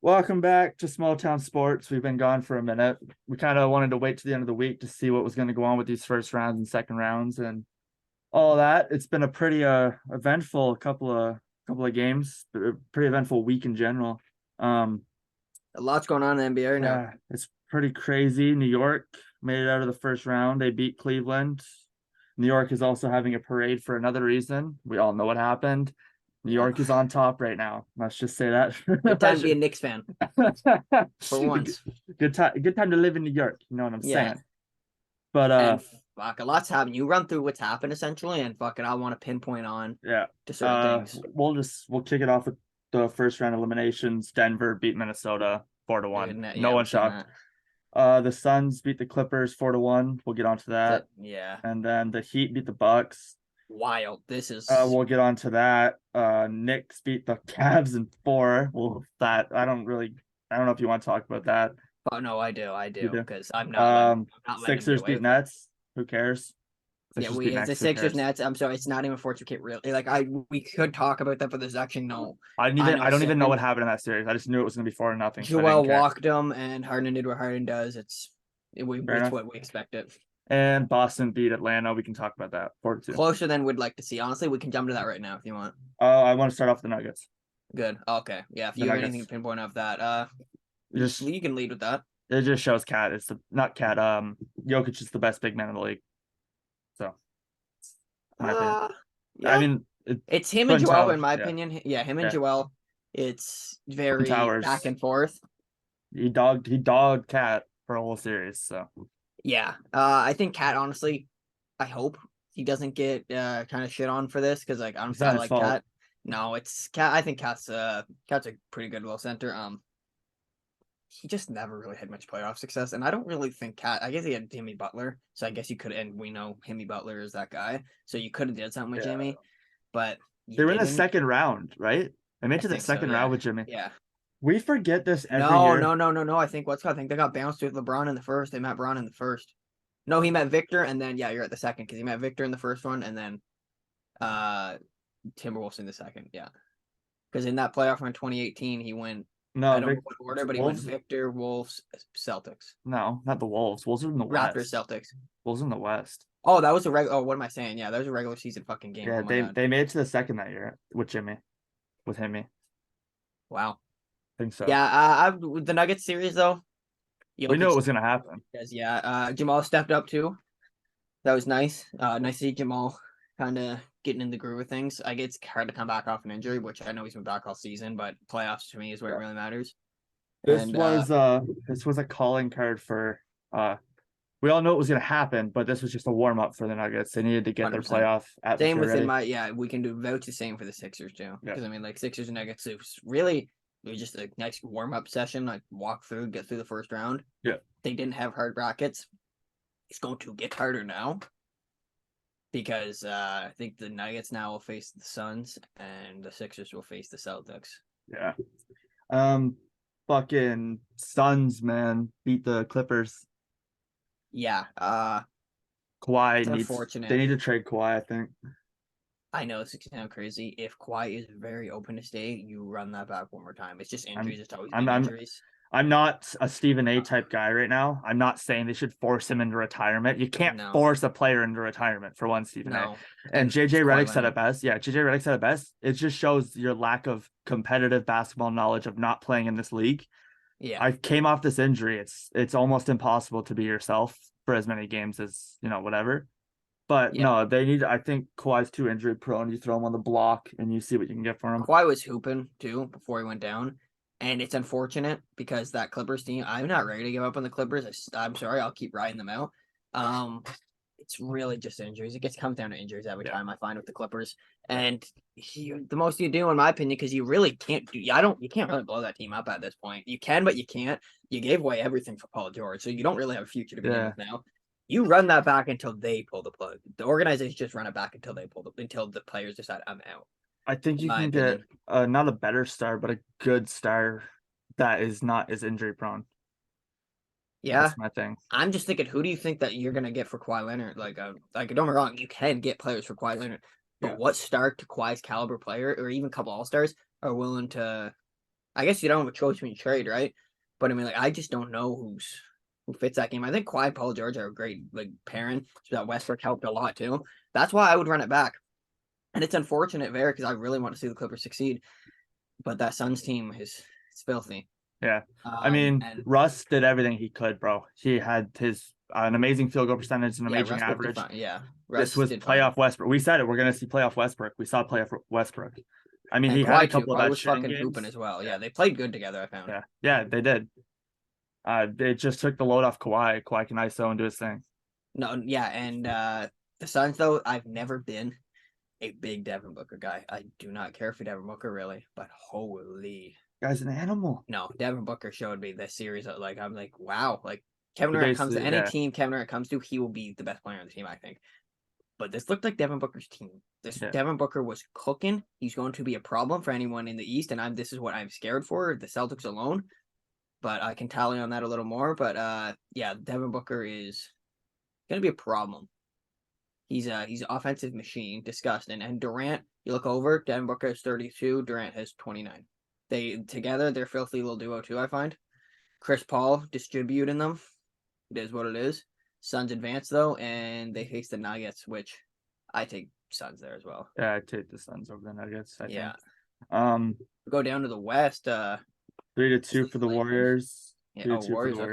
Welcome back to Small Town Sports. We've been gone for a minute. We kind of wanted to wait to the end of the week to see what was going to go on with these first rounds and second rounds and all that. It's been a pretty eventful couple of games, pretty eventful week in general. Um A lot's going on in the NBA right now. yeah, it's pretty crazy. New York made it out of the first round. They beat Cleveland. New York is also having a parade for another reason. We all know what happened. New Yep. York is on top right now. Let's just say that. Good time to be a Knicks fan for once. Good time to live in New York. You know what I'm Yeah. saying? But And fuck, a lot's happened. You run through what's happened essentially, and fucking I want to pinpoint on yeah. to certain things. We'll kick it off with the first round eliminations. Denver beat Minnesota 4-1. No Yeah, one we've seen shocked. that. The Suns beat the Clippers 4-1. We'll get onto that. Yeah. And then the Heat beat the Bucks. Wild. This is We'll get on to that. Knicks beat the Cavs in four. Well, that I don't know if you want to talk about that. oh no, I You do, do. because I'm not letting them get Sixers away beat with it. Nets. Who cares? Yeah, Sixers beat it's the Nets. Who Sixers cares? Nets. I'm sorry, it's not even Fortune Kit really. We could talk about that, but there's actually no I don't even know what segment. happened in that series. I just knew it was gonna be 4-0, so I didn't Joel care. walked him, and Harden did what Harden does. Fair It's enough. what we expected. And Boston beat Atlanta. We can talk about that. 4-2. Closer than we'd like to see. Honestly, we can jump to that right now if you want. I want to start off with the Nuggets. Good. Okay. Yeah. If The you have anything to Nuggets. pinpoint of that, Just you can lead with that. it just shows Cat. It's the not Cat. Jokic is the best big man in the league. So, my opinion. Uh I yeah. mean, It's him and Twin Joel, in Towers. my Yeah, opinion. Yeah, him and yeah. Joel. It's Twin very back Towers. and forth. He dogged Cat for a whole series. So Yeah. I think Cat, honestly, I hope he doesn't get kind of shit on for this because like it's honestly I not his like fault. Cat. No, it's Cat. I think Cat's a pretty good little center. He just never really had much playoff success. And I don't really think Cat, I guess he had Jimmy Butler. So I guess you could, and we know Jimmy Butler is that guy. So you could have did something with Yeah. Jimmy, but you They were in the didn't. second round, right? They made I it to the think so. second round Yeah. with Jimmy. Yeah. We forget this every No, year. no, no, no, no. I think they got bounced with LeBron in the first. They met Bron in the first. No, he met Victor, and then yeah, you're at the second because he met Victor in the first one, and then uh Timberwolves in the second. Yeah. Because in that playoff in 2018, he went, I No, don't know what order, but he went Wolves. Victor, Wolves, Celtics, No, not the Wolves. Wolves are in the Raptors, West. Celtics. Wolves are in the West. Oh, that was a regular. Oh, what am I saying? Yeah, that was a regular season fucking game. Yeah, Oh my they god. they made it to the second that year with Jimmy, with Himmy. Wow. I think so. Yeah, the Nuggets series though, We knew it Jokic was gonna happen. does. Yeah, Jamal stepped up too. That was nice. Nice to see Jamal kind of getting in the groove of things. I get it's hard to come back off an injury, which I know he's been back all season, but playoffs to me is where it Yeah. really matters. This And was this was a calling card for we all know it was gonna happen, but this was just a warm up for the Nuggets. They needed to get their 100%. playoff Same atmosphere within ready. my yeah, we can do vouch the same for the Sixers too. Yeah. Because I mean, like Sixers and Nuggets, it was just a nice warm up session, like walk through, get through the first round. Yeah. They didn't have hard brackets. It's going to get harder now because I think the Nuggets now will face the Suns and the Sixers will face the Celtics. Yeah. Um Fucking Suns, man, beat the Clippers. Yeah, Kawhi it's needs they unfortunate. need to trade Kawhi, I think. I know this sounds crazy. If Kawhi is very open to stay, you run that back one more time. It's just I'm injuries. It's always I'm been I'm injuries. I'm not a Stephen A type guy right now. I'm not saying they should force him into retirement. You can't No, force a player into retirement for one, Stephen A. no, And and it's JJ Kawhi Redick said it Leonard. best. Yeah, JJ Redick said it best. It just shows your lack of competitive basketball knowledge of not playing in this league. Yeah, I came off this injury. It's almost impossible to be yourself for as many games as, whatever. But yeah. no, they need I think Kawhi's too injury prone. You throw him on the block and you see what you can get for him. Kawhi was hooping too before he went down, and it's unfortunate because that Clippers team. I'm not ready to give up on the Clippers. I'm sorry, I'll keep riding them out. It's really just injuries. It comes down to injuries every Yeah. time I find with the Clippers, and the most you do, in my opinion, because you really can't do. I don't. You can't really blow that team up at this point. You can, but you can't. You gave away everything for Paul George, so you don't really have a future to begin Yeah. with now. You run that back until they pull the plug. The organization just run it back until until the players decide I'm out. I think In you my can get opinion. not a better star, but a good star that is not as injury prone. Yeah, That's my thing. I'm just thinking, who do you think that you're gonna get for Kawhi Leonard? Like don't get me wrong, you can get players for Kawhi Leonard, but Yeah. what star to Kawhi's caliber player, or even a couple All Stars, are willing to I guess you don't have a choice when you trade, right? But I mean, like, I just don't know who fits that game. I think Kawhi, Paul George are a great like pairing. So that Westbrook helped a lot too. That's why I would run it back. And it's unfortunate there because I really want to see the Clippers succeed. But that Suns team is it's filthy. Yeah. I mean, And Russ did everything he could, bro. He had his an amazing field goal percentage, an yeah, amazing Westbrook did average. fine. Yeah, This Russ was did fine. playoff Westbrook. We said it. We're gonna see playoff Westbrook. We saw playoff Westbrook. I mean, And he had a Kawhi too. couple of Kawhi bad was shooting fucking hooping games. as well. Yeah, Yeah, they played good together. I found. yeah, they did. They just took the load off Kawhi. Kawhi can ISO and do his thing. No, yeah, and the Suns though, I've never been a big Devin Booker guy. I do not care for Devin Booker really, but holy Guy's an animal. no, Devin Booker showed me this series. Like I'm like, wow, like Kevin He Durant comes to basically, any yeah, team Kevin Durant comes to, he will be the best player on the team, I think. But this looked like Devin Booker's team. This yeah. Devin Booker was cooking. He's going to be a problem for anyone in the East, and this is what I'm scared for, the Celtics alone. But I can tally on that a little more. But yeah, Devin Booker is gonna be a problem. He's an offensive machine, disgusting. And Durant, you look over, Devin Booker has 32, Durant has 29. They together, they're filthy little duo too, I find. Chris Paul distributing them. It is what it is. Suns advance though, and they face the Nuggets, which I take Suns there as well. Yeah, I take the Suns over the Nuggets, I Yeah. think. Um, Go down to the West, 3-2 for the Lakers. Warriors. Yeah, 3-2 for the Warriors, okay.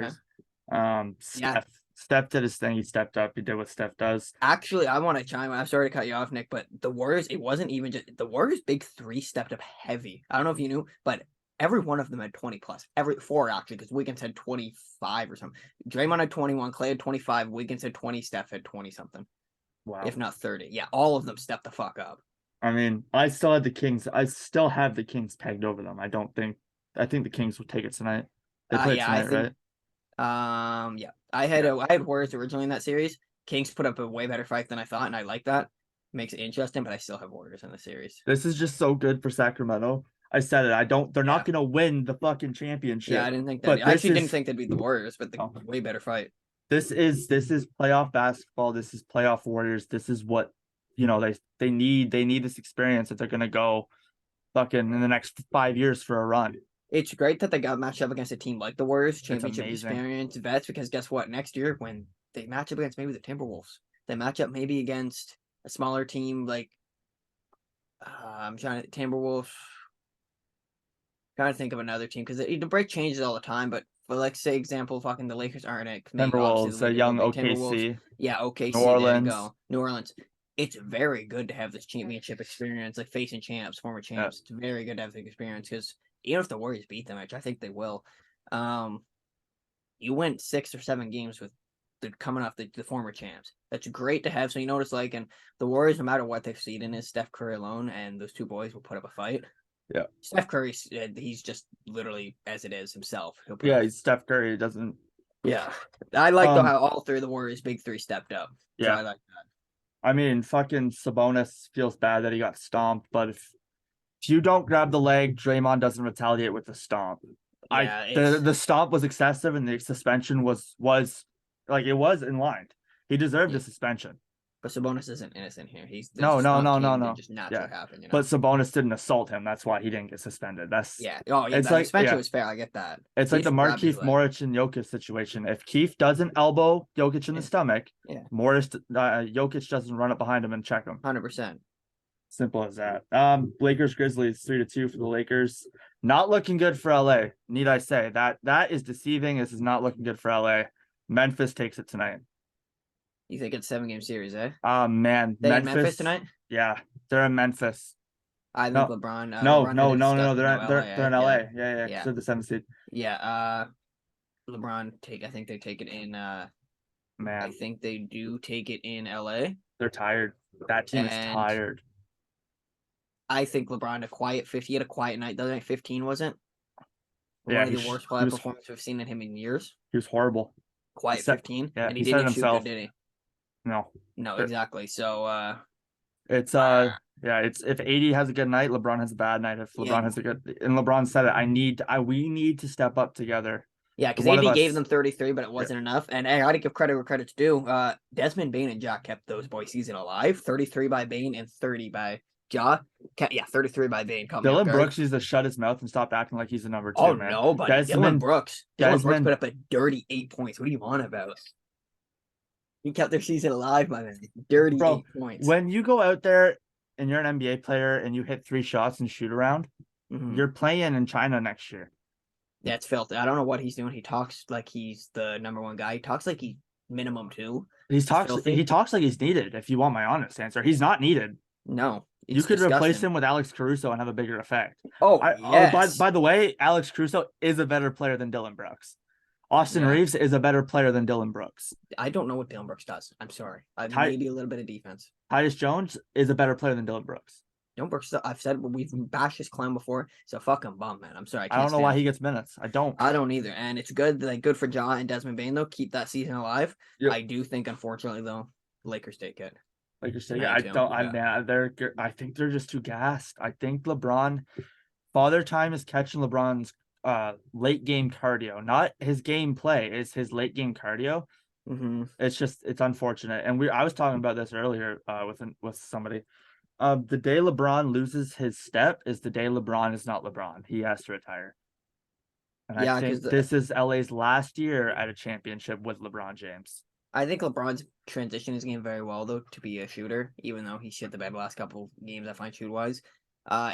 Warriors. Yeah. Steph did his thing. He stepped up. He did what Steph does. Actually, I want to chime in. I'm sorry to cut you off, Nick, but the Warriors, it wasn't even just the Warriors' big three stepped up heavy. I don't know if you knew, but every one of them had 20 plus. Every four actually, because Wiggins had 25 or something. Draymond had 21, Clay had 25, Wiggins had 20, Steph had 20 something, Wow. if not 30. Yeah, all of them stepped the fuck up. I mean, I still have the Kings pegged over them. I think the Kings will take it tonight. They play Yeah, I tonight, think right? yeah. I had Warriors originally in that series. Kings put up a way better fight than I thought, and I like that. Makes it interesting, but I still have Warriors in the series. This is just so good for Sacramento. I said it. They're not Yeah. gonna win the fucking Yeah, championship. I didn't think that. But I actually didn't think they'd beat the Warriors, but the Oh. way better fight. This is playoff basketball. This is playoff Warriors. This is what they need this experience if they're gonna go fucking in the next 5 years for a run. It's great that they got matched up against a team like the Warriors, It's championship amazing. experience vets, because guess what? Next year, when they match up against maybe the Timberwolves, they match up maybe against a smaller team like I'm trying to Timberwolves. Trying to think of another team because the break changes all the time. But for like say example, fucking the Lakers aren't it. Maybe obviously Timberwolves, the a Lakers are young big. Timberwolves. OKC, Yeah, New OKC. There you Orleans. go. New Orleans. It's very good to have this championship experience, like facing champs, former champs. It's very good to have the experience because even if the Warriors beat them, which I think they will, you went 6 or 7 games with coming off the former champs. That's great to have. So you notice like, and the Warriors, no matter what they've seen in is Steph Curry alone, and those two boys will put up a fight. Yeah. Steph Curry, he's just literally as it is himself. He's Steph Curry. Doesn't. Yeah, I like though how all three of the Warriors' big three stepped up. Yeah, so I like that. I mean, fucking Sabonis feels bad that he got stomped, but if you don't grab the leg, Draymond doesn't retaliate with the stomp. Yeah, the stomp was excessive, and the suspension was like it was in line. He deserved a suspension. But Sabonis isn't innocent here. No. Just naturally happen, But Sabonis didn't assault him. That's why he didn't get suspended. It's the suspension was fair. I get that. It's like the Markieff Morris and Jokic situation. If Keith doesn't elbow Jokic in the stomach, Jokic doesn't run up behind him and check him. 100%. Simple as that. Lakers Grizzlies 3-2 for the Lakers. Not looking good for LA. Need I say that is deceiving. This is not looking good for LA. Memphis takes it tonight. You think it's 7-game series, eh? Man, they Memphis tonight? Yeah, they're in Memphis. I think LeBron. No. They're in LA. Yeah. They're the 7th seed. Yeah. LeBron I think they take it in. Man, I think they do take it in LA. They're tired. That team is tired. I think LeBron had a quiet 50. He had a quiet night. The other night 15 wasn't. Yeah, one of the worst quiet performances we've seen in him in years. He was horrible. Quiet 15. Yeah, and he didn't shoot good, did he? No, exactly. So it's if AD has a good night, LeBron has a bad night. If LeBron has a good, and LeBron said it, we need to step up together. Yeah, because AD gave them 33, but it wasn't enough. And I got to give credit where credit's due. Desmond Bane and Jack kept those boys season alive. 33 by Bane and 30 by Ja, yeah, 33 by Vane caught me off Dylan guard. Brooks needs to shut his mouth and stop acting like he's the number Oh two, man. no, buddy, Desmond, Dylan Brooks put Desmond, up a dirty 8 points. What are you on about? He kept their season alive, my man. Dirty bro, 8 points. when you go out there and you're an NBA player and you hit 3 shots and shoot around, you're playing in China next year. Yeah, it's filthy. I don't know what he's doing. He talks like he's the number one guy. He talks like he's minimum two. He talks filthy. like he's needed, if you want my honest answer. He's not needed. No, You could disgusting. replace him with Alex Caruso and have a bigger effect. Oh, yes. By the way, Alex Caruso is a better player than Dylan Brooks. Austin Reeves is a better player than Dylan Brooks. I don't know what Dylan Brooks does. I'm sorry. Maybe a little bit of defense. Tyus Jones is a better player than Dylan Brooks. Dylan Brooks, I've said we've bashed this clown before. It's a fucking bum, man. I'm sorry. I don't know why he gets minutes. I don't either. And it's good, good for Ja and Desmond Bane though. Keep that season alive. Yep. I do think, unfortunately though, Lakers take it. Lakers take it. I think they're just too gassed. I think LeBron, Father Time is catching LeBron's late game cardio, not his game play. It's his late game cardio. It's unfortunate. And I was talking about this earlier with somebody. The day LeBron loses his step is the day LeBron is not LeBron. He has to retire. And I think this is LA's last year at a championship with LeBron James. I think LeBron's transition is game very well though to be a shooter, even though he shit the bed the last couple games. I find shoot wise,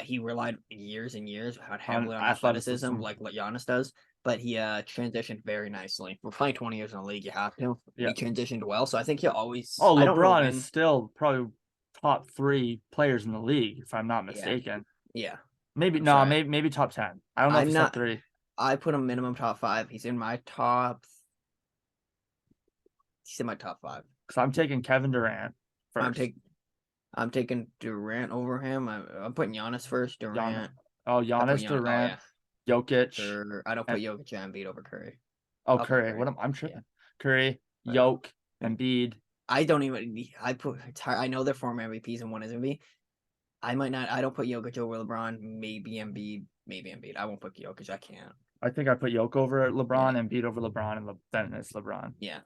he relied years and years heavily on athleticism like what Giannis does. But he transitioned very nicely. We're playing 20 years in the league. You have to. Yeah. He transitioned well, so I think he'll always. Oh, LeBron is still probably top 3 players in the league, if I'm not mistaken. Yeah. Maybe maybe top 10. I don't know if he's top 3. I put him minimum top 5. He's in my top. He's in my top 5. Because I'm taking Kevin Durant first. I'm taking Durant over him. I'm putting Giannis first. Durant. Giannis, Durant, Jokic. I don't put Jokic and Embiid over Curry. Oh, Curry. I'm tripping. Yeah. Curry, Jokic, Embiid. I don't even. I know they're former MVPs and one is MVP. I might not. I don't put Jokic over LeBron. Maybe Embiid. I won't put Jokic. I can't. I think I put Jokic over LeBron, Embiid over LeBron, and then it's LeBron. Yeah,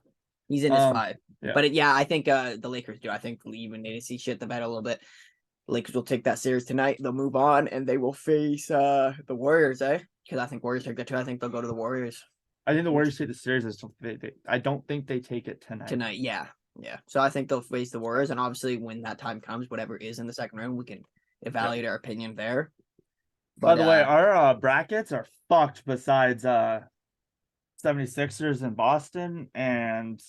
he's in his 5. Yeah. But I think the Lakers do. I think even they see shit the bed a little bit. Lakers will take that series tonight. They'll move on and they will face the Warriors, because I think Warriors take that too. I think they'll go to the Warriors. I think the Warriors take the series. I don't think they take it tonight. Yeah. So I think they'll face the Warriors, and obviously when that time comes, whatever is in the second round, we can evaluate our opinion there. By the way, our brackets are fucked besides 76ers in Boston and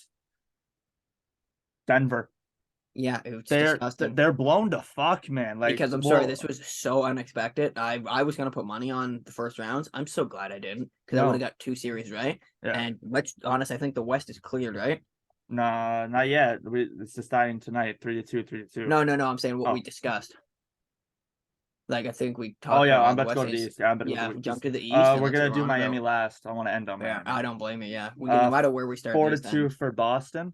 Denver. Yeah, it's disgusting. They're blown to fuck, man. Because I'm sorry, this was so unexpected. I was gonna put money on the first rounds. I'm so glad I didn't, because I would have got 2 series right. Yeah. And let's honest, I think the West is cleared, right? Nah, not yet. It's deciding tonight, 3-2, 3-2. No. I'm saying what we discussed. Like I think we talked. Oh yeah, I'm about to go to the East. Jump to the East. We're gonna do Miami last. I want to end on Miami. I don't blame you. Yeah, no matter where we start. 4-2 for Boston.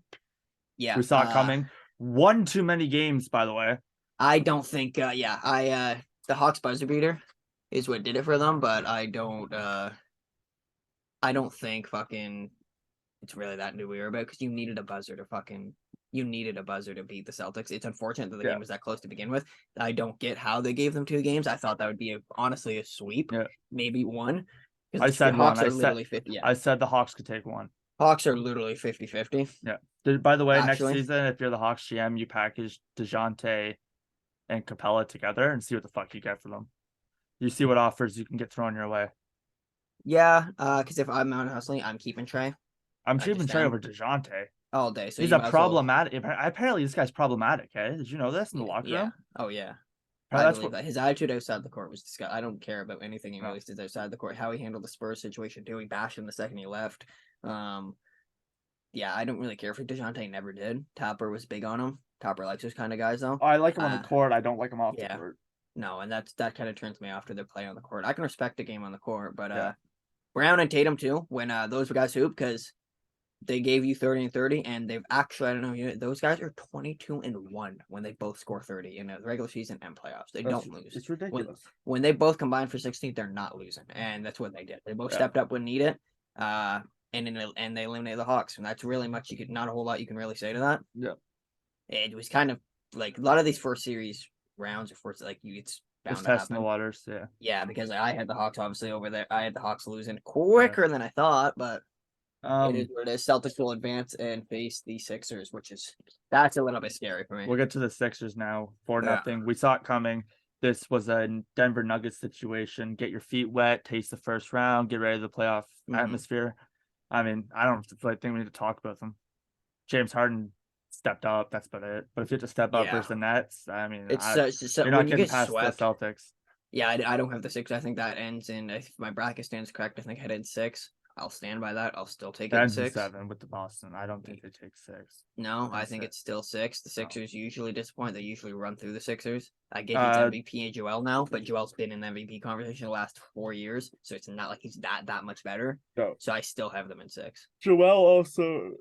Yeah, we saw it coming. One too many games, by the way. I don't think. The Hawks buzzer beater is what did it for them, but I don't think fucking it's really that new era about, because you needed a buzzer to beat the Celtics. It's unfortunate that the game was that close to begin with. I don't get how they gave them 2 games. I thought that would be honestly a sweep. Yeah. Maybe 1. I said one. I said the Hawks could take 1. Hawks are literally 50-50. Yeah. By the way, next season, if you're the Hawks GM, you package DeJounte and Capella together and see what the fuck you get for them. You see what offers you can get thrown your way. Yeah, because if I'm out hustling, I'm keeping Trey. I'm keeping Trey over DeJounte all day. So he's a problematic. Apparently, this guy's problematic. Did you know this in the locker room? Oh yeah. I believe that. His attitude outside the court was disgusting. I don't care about anything he released outside the court. How he handled the Spurs situation too. He bashed him the second he left. I don't really care for DeJounte. Never did. Topper was big on him. Topper likes those kind of guys though. I like him on the court. I don't like him off the court. No, and that kind of turns me off to their play on the court. I can respect the game on the court, but Brown and Tatum too, when those guys hoop, because they gave you 30 and 30, and they've actually, I don't know, those guys are 22-1 when they both score 30 in the regular season and playoffs. They don't lose. It's ridiculous. When they both combine for 16, they're not losing, and that's what they did. They both stepped up when needed, and they eliminated the Hawks, and that's really much. Not a whole lot you can really say to that. Yeah, it was kind of like a lot of these first series rounds before it's like it's bound Just to testing the happen. waters. Yeah. Yeah, because I had the Hawks obviously over there. I had the Hawks losing quicker than I thought, but it is Um, what it is. Celtics will advance and face the Sixers, that's a little bit scary for me. we'll get to the Sixers now. 4-0. Yeah. We saw it coming. This was a Denver Nuggets situation. Get your feet wet, taste the first round, get ready to the playoff atmosphere. I mean, I don't think we need to talk about them. James Harden stepped up. That's about it. But if you have to step up versus the Nets, I mean, you're not when you getting get past swept. the Celtics. Yeah, I don't have the Six. I think that ends in, if my bracket stands correct, I think I in 6. I'll stand by that. I'll still take it in Ends in 6. 7 with the Boston. I don't think they take 6. No, I think it's still 6. The No. Sixers usually disappoint. They usually run through the Sixers. I get he's MVP and Joel now, but Joel's been in the MVP conversation the last 4 years, so it's not like he's that much better. No. So I still have them in 6. Joel also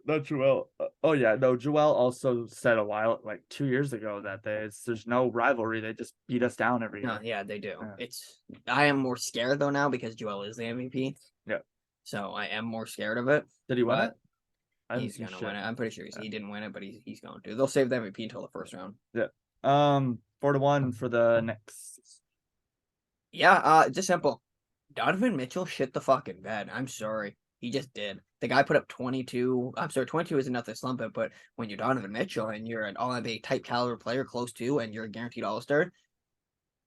said a while, like 2 years ago, that there's no rivalry. They just beat us down every year. No, yeah, they do. Yeah. I am more scared though now because Joel is the MVP. Yeah. So I am more scared of it. Did he win it? He's gonna win it. I'm pretty sure he didn't win it, but he's going to. They'll save the MVP until the first round. Yeah. 4-1 for the Knicks. Yeah, just simple. Donovan Mitchell shit the fucking bed. I'm sorry. He just did. The guy put up 22. I'm sorry, 22 isn't enough to slump it, but when you're Donovan Mitchell and you're an all-NBA type caliber player close to, and you're a guaranteed all-star,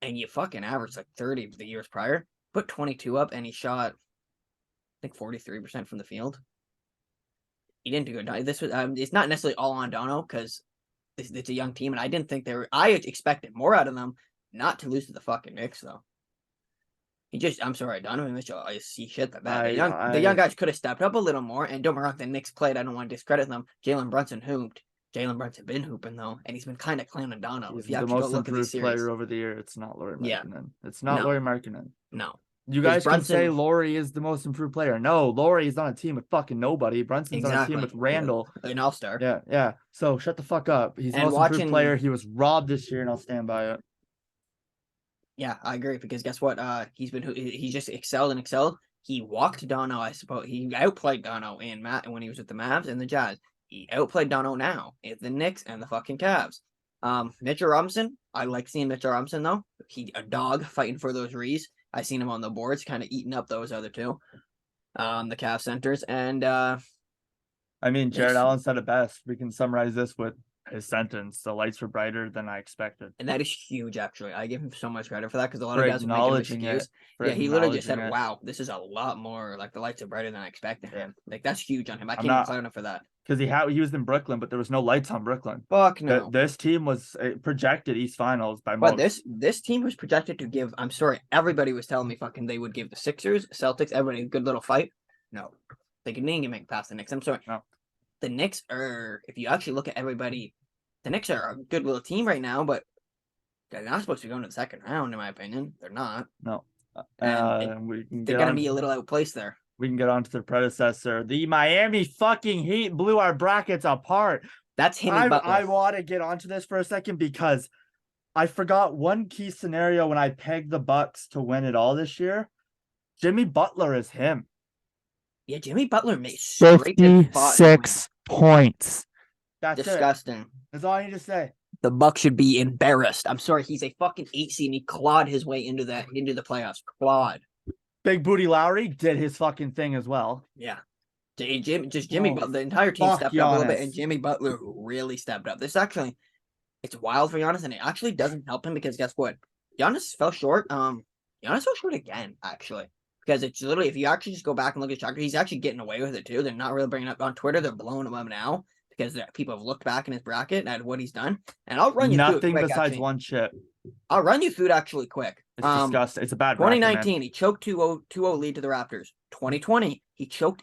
and you fucking averaged like 30 the years prior, put 22 up, and he shot, I think, 43% from the field. He didn't do good. This was it's not necessarily all on Dono because it's a young team, and I didn't think they were. I expected more out of them, not to lose to the fucking Knicks though. I'm sorry, Donovan Mitchell. I see shit that bad. The young guys could have stepped up a little more, and don't get me wrong, the Knicks played. I don't want to discredit them. Jalen Brunson hooped. Jalen Brunson been hooping though, and he's been kind of clowning Dono. He's if you the actually most go look at these improved series, player over the year. It's not Lauri Markkanen. Yeah. It's not Lauri Markkanen. No. You guys can say Lauri is the most improved player. No, Lauri is on a team with fucking nobody. Brunson's on a team with Randall. An all-star. Yeah. So shut the fuck up. He's the most improved player. He was robbed this year, and I'll stand by it. Yeah, I agree, because guess what? He just excelled and excelled. He walked Dono, I suppose. He outplayed Dono when he was with the Mavs and the Jazz. He outplayed Dono now at the Knicks and the fucking Cavs. Mitchell Robinson, I like seeing Mitchell Robinson though. He a dog fighting for those rees. I seen him on the boards, kind of eating up those other two, the Cavs centers. And I mean, Jared Allen said it best. We can summarize this with his sentence: "The lights were brighter than I expected," and that is huge. Actually, I give him so much credit for that, because a lot of guys are making an excuse. Yeah, he literally just said, "Wow, this is a lot more. Like the lights are brighter than I expected." Him, like that's huge on him. I can't even clown him for that. Because he was in Brooklyn, but there was no lights on Brooklyn. Fuck no. This team was projected East Finals by most. But this team was projected to give. I'm sorry, everybody was telling me fucking they would give the Sixers, Celtics, everybody a good little fight. No, they couldn't even make past the Knicks. I'm sorry. No. The Knicks are. If you actually look at everybody, the Knicks are a good little team right now, but they're not supposed to be going to the second round, in my opinion. They're not. No. They're going to be a little outplaced there. We can get on to their predecessor. The Miami fucking Heat blew our brackets apart. That's him and Butler. I want to get onto this for a second because I forgot one key scenario when I pegged the Bucks to win it all this year. Jimmy Butler is him. Yeah, Jimmy Butler made 56 points. That's disgusting. It. That's all I need to say. The Bucks should be embarrassed. I'm sorry, he's a fucking 8 seed and he clawed his way into the playoffs. Clawed. Big Booty Lowry did his fucking thing as well. Yeah. Jimmy Butler, the entire team stepped up a little bit, and Jimmy Butler really stepped up. It's wild for Giannis, and it actually doesn't help him because guess what? Giannis fell short. Giannis fell short again, actually. Because it's literally, if you actually just go back and look at Shocker, he's actually getting away with it too. They're not really bringing it up on Twitter. They're blowing him up now because people have looked back in his bracket at what he's done. And I'll run you through nothing besides one chip. I'll run you through it actually quick. It's disgusting. It's a bad 2019, he choked 2-0 lead to the Raptors. 2020, he choked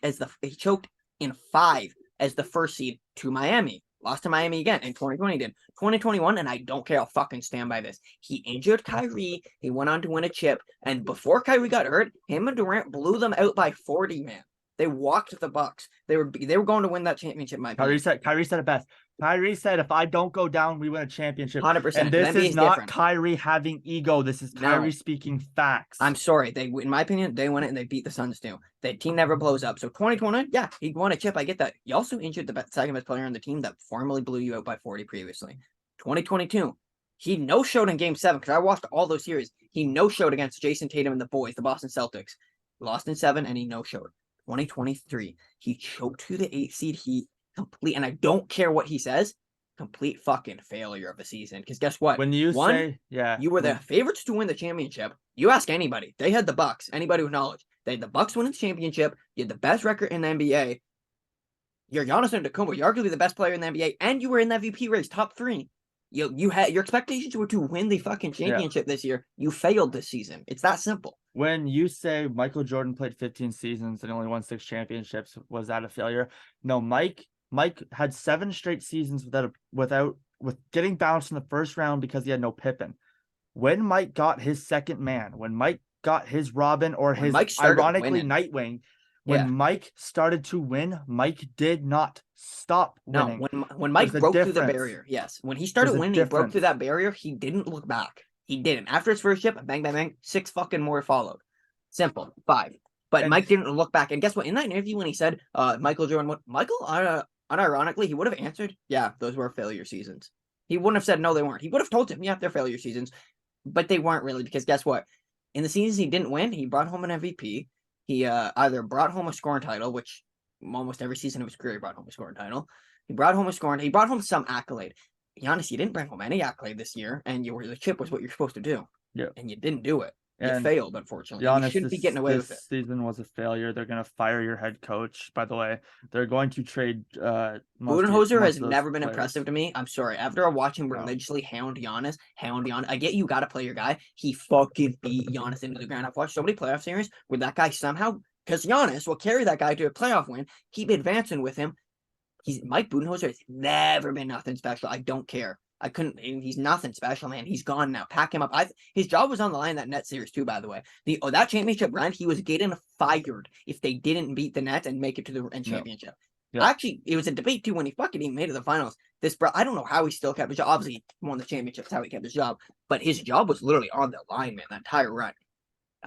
in 5 as the first seed to Miami. Lost to Miami again. In 2020 he did. 2021, and I don't care, I'll fucking stand by this. He injured Kyrie. He went on to win a chip. And before Kyrie got hurt, him and Durant blew them out by 40, man. They walked the Bucks. They were going to win that championship, my opinion. Kyrie said it best. Kyrie said, if I don't go down, we win a championship. 100%. And this is not different. Kyrie having ego. This is Kyrie speaking facts. I'm sorry. In my opinion, they won it and they beat the Suns too. The team never blows up. So 2021, yeah, he won a chip. I get that. He also injured the second best player on the team that formerly blew you out by 40 previously. 2022, He no-showed in Game 7 because I watched all those series. He no-showed against Jason Tatum and the boys, the Boston Celtics. Lost in 7 and he no-showed. 2023, he choked to the 8th seed. He complete, and I don't care what he says, complete fucking failure of a season. Because guess what? When you say, yeah, you were the favorites to win the championship. You ask anybody, they had the Bucks. Anybody with knowledge, they had the Bucks winning the championship. You had the best record in the NBA. You're Giannis Antetokounmpo. You're arguably the best player in the NBA, and you were in the MVP race, top 3. You had your expectations were to win the fucking championship this year. You failed this season. It's that simple. When you say Michael Jordan played 15 seasons and only won 6 championships, was that a failure? No, Mike had 7 straight seasons with getting bounced in the first round because he had no Pippen. When Mike got his second man, when Mike got his Robin or his ironically Nightwing, when Mike started to win, Mike did not stop winning. No, when Mike broke through the barrier, yes. When he started winning, he broke through that barrier, he didn't look back. He didn't. After his first chip, bang, bang, bang, 6 fucking more followed. Simple. 5. But Mike didn't look back. And guess what? In that interview, when he said Michael Jordan, unironically, he would have answered, yeah, those were failure seasons. He wouldn't have said, no, they weren't. He would have told him, yeah, they're failure seasons. But they weren't really, because guess what? In the seasons he didn't win, he brought home an MVP. He either brought home a scoring title, which almost every season of his career he brought home a scoring title. He brought home some accolade. Giannis, you didn't bring home any accolade this year, and the chip was what you're supposed to do. Yeah. And you didn't do it. You failed, unfortunately. Giannis, you shouldn't be getting away with it. This season was a failure. They're going to fire your head coach, by the way. They're going to trade Budenholzer has never been impressive to me. I'm sorry. After watching religiously hound Giannis, I get you got to play your guy. He fucking beat Giannis into the ground. I've watched so many playoff series where that guy somehow, because Giannis will carry that guy to a playoff win, keep advancing with him. Mike Budenholzer has never been nothing special. I don't care. He's nothing special, man. He's gone now. Pack him up. His job was on the line that Nets series too, by the way. That championship run, he was getting fired if they didn't beat the Nets and make it to the championship. Yeah. Actually, it was a debate too when he fucking even made it to the finals. I don't know how he still kept his job. Obviously, he won the championship. That's how he kept his job. But his job was literally on the line, man. That entire run.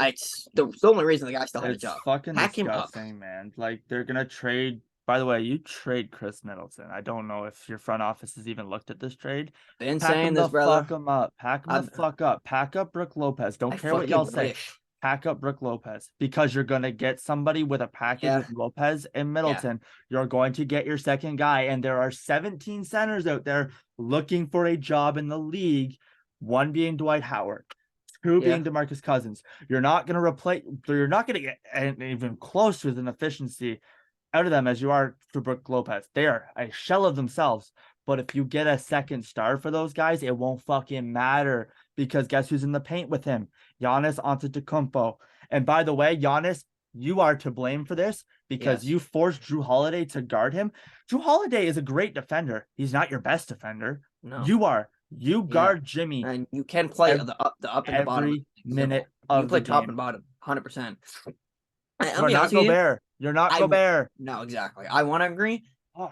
It's the only reason the guy still had a job. Fucking disgusting, man. Like they're gonna trade. By the way, you trade Chris Middleton. I don't know if your front office has even looked at this trade. Been saying this, brother. Fuck him up. Pack him the fuck up. Pack up Brook Lopez. Don't care what y'all say. Pack up Brook Lopez because you're gonna get somebody with a package with Lopez and Middleton. You're going to get your second guy, and there are 17 centers out there looking for a job in the league. 1 being Dwight Howard. 2 being DeMarcus Cousins. You're not gonna get even close with an efficiency out of them as you are for Brook Lopez. They are a shell of themselves. But if you get a second star for those guys, it won't fucking matter because guess who's in the paint with him? Giannis Antetokounmpo. And by the way, Giannis, you are to blame for this because you forced Jrue Holiday to guard him. Jrue Holiday is a great defender. He's not your best defender. No. You are. You guard Jimmy. And you can play the up and the bottom. Every minute of you play top and bottom, 100%. You're not Gobert. You're not Gobert. No, exactly. I want to agree.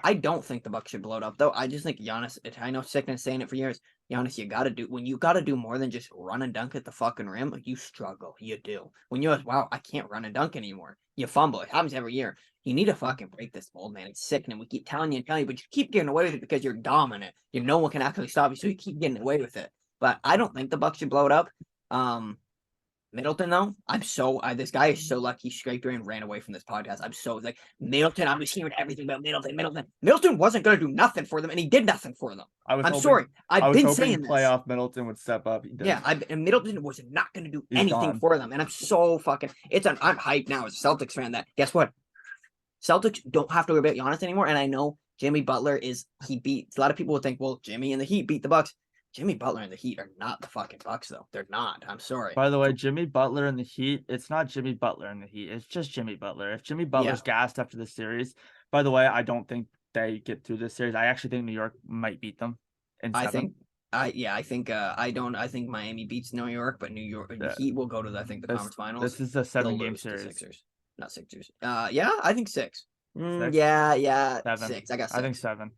I don't think the Bucks should blow it up, though. I just think Giannis, I know Sickness saying it for years. Giannis, when you got to do more than just run and dunk at the fucking rim, like you struggle. You do. When you're like, wow, I can't run and dunk anymore. You fumble. It happens every year. You need to fucking break this mold, man. It's sickening. We keep telling you, but you keep getting away with it because you're dominant. No one can actually stop you, so you keep getting away with it. But I don't think the Bucks should blow it up. Middleton, though, this guy is so lucky he scraped away and ran away from this podcast. I'm so like, Middleton, I'm just hearing everything about Middleton. Middleton wasn't going to do nothing for them, and he did nothing for them. I'm sorry. I've been saying this. Playoff Middleton would step up. And Middleton was not going to do anything for them, and I'm so fucking, I'm hyped now as a Celtics fan that, guess what? Celtics don't have to worry about Giannis anymore, and I know Jimmy Butler a lot of people would think, well, Jimmy and the Heat beat the Bucks. Jimmy Butler and the Heat are not the fucking Bucks, though. They're not. I'm sorry. By the way, Jimmy Butler and the Heat, it's not Jimmy Butler and the Heat. It's just Jimmy Butler. If Jimmy Butler's gassed after the series, by the way, I don't think they get through this series. I actually think New York might beat them in 7. I think Miami beats New York, but New York the Heat will go to the conference finals. This is a 7-game series. Sixers. Not Sixers. I think 6. 6? Yeah. 7. 6. I got 6. I think 7.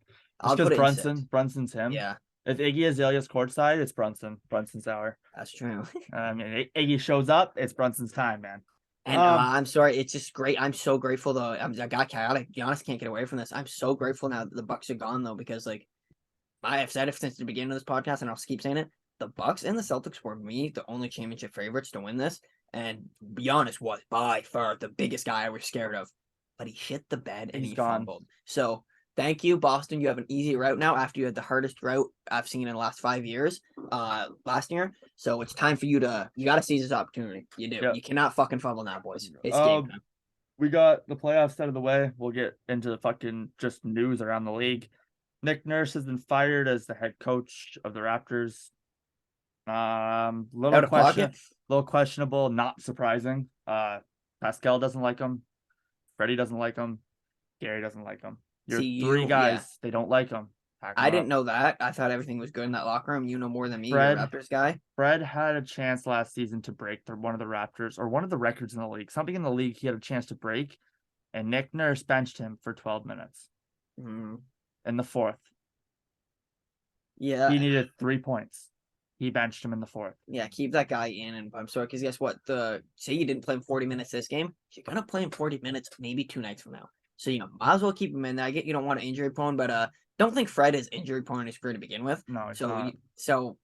Just because Brunson's him. Yeah. If Iggy Azalea's courtside, it's Brunson. Brunson's hour. That's true. I mean, Iggy shows up, it's Brunson's time, man. And I'm sorry, it's just great. I'm so grateful though. I got chaotic. Giannis can't get away from this. I'm so grateful now that the Bucks are gone though, because like I have said it since the beginning of this podcast, and I'll keep saying it. the Bucks and the Celtics were me the only championship favorites to win this, and Giannis was by far the biggest guy I was scared of, but he shit the bed and He's he gone. fumbled. So thank you, Boston. You have an easy route now after you had the hardest route I've seen in the last 5 years, last year. So it's time for you got to seize this opportunity. You do. Yep. You cannot fucking fumble now, boys. It's game time. We got the playoffs out of the way. We'll get into the fucking just news around the league. Nick Nurse has been fired as the head coach of the Raptors. Out of pocket. Little questionable, not surprising. Pascal doesn't like him. Freddie doesn't like him. Gary doesn't like him. You're three guys, they don't like him. I didn't know that. I thought everything was good in that locker room. You know more than me. You're a Raptors guy. Fred had a chance last season to break one of the Raptors or one of the records in the league. Something in the league he had a chance to break, and Nick Nurse benched him for 12 minutes in the fourth. Yeah. He needed 3 points. He benched him in the fourth. Yeah, keep that guy in. And I'm sorry, because guess what? Say you didn't play him 40 minutes this game, you're going to play him 40 minutes maybe 2 nights from now. So, might as well keep him in there. I get you don't want to injury prone, but don't think Fred is injury prone in his career to begin with. No, it's not. So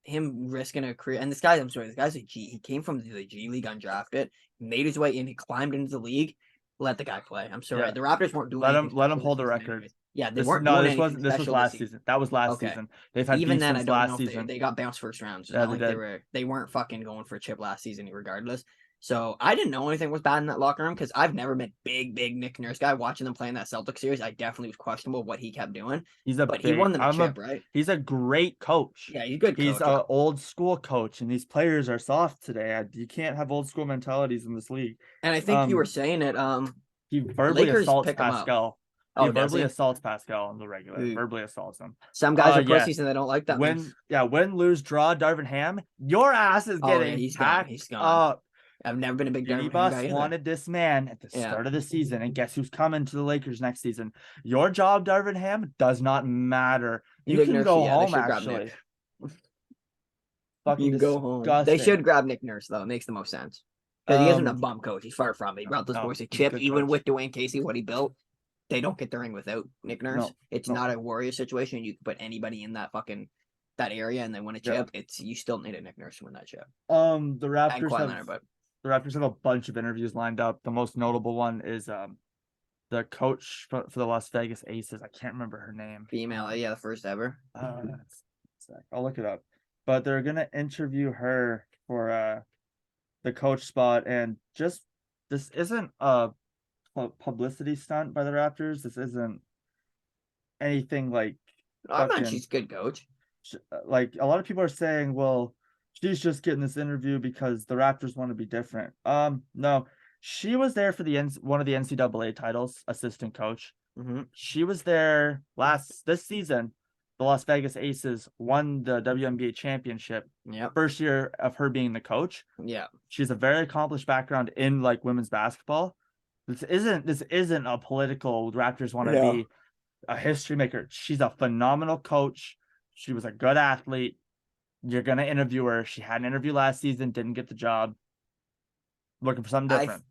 him risking a career, and this guy's a G. He came from the G League undrafted, made his way in, he climbed into the league. Let the guy play. I'm sorry. Yeah. The Raptors weren't doing let him hold the record. Anyways. Yeah, they weren't doing anything. This was last season. That was last season. They've had even then. I don't last know season. If they got bounced first round. So yeah, they weren't fucking going for a chip last season regardless. So I didn't know anything was bad in that locker room because I've never been big Nick Nurse guy. Watching them play in that Celtics series, I definitely was questionable what he kept doing. He won them a chip, right? He's a great coach. Yeah, he's a good coach. He's an old school coach, and these players are soft today. You can't have old school mentalities in this league. And I think you were saying it. He verbally assaults Pascal. He verbally assaults Pascal on the regular. Verbally assaults him. Some guys are pussies and they don't like that. Win, lose, draw, Darvin Ham. Your ass is getting he's packed he's gone. Up. I've never been a big Darvin Ham guy. Wanted this man at the start of the season, and guess who's coming to the Lakers next season? Your job, Darvin Ham, does not matter. You can go home. Actually, you can go home. They should grab Nick Nurse though. It makes the most sense. Because he isn't a bum coach. He's far from it. He brought those boys a chip. Even with Dwayne Casey, what he built, they don't get the ring without Nick Nurse. It's not a Warrior situation. You can put anybody in that area and they win a chip. You still need a Nick Nurse to win that chip. The Raptors have a bunch of interviews lined up. The most notable one is the coach for the Las Vegas Aces. I can't remember her name. Female, the first ever. I'll look it up. But they're gonna interview her for the coach spot, and this isn't a publicity stunt by the Raptors. This isn't anything like. I'm not. She's a good coach. Like a lot of people are saying, well, she's just getting this interview because the Raptors want to be different. No, she was there for one of the NCAA titles, assistant coach. She was there this season. The Las Vegas Aces won the WNBA championship. Yeah. First year of her being the coach. Yeah. She's a very accomplished background in like women's basketball. This isn't a political Raptors want to be a history maker. She's a phenomenal coach. She was a good athlete. You're gonna interview her. She had an interview last season, didn't get the job. Looking for something different.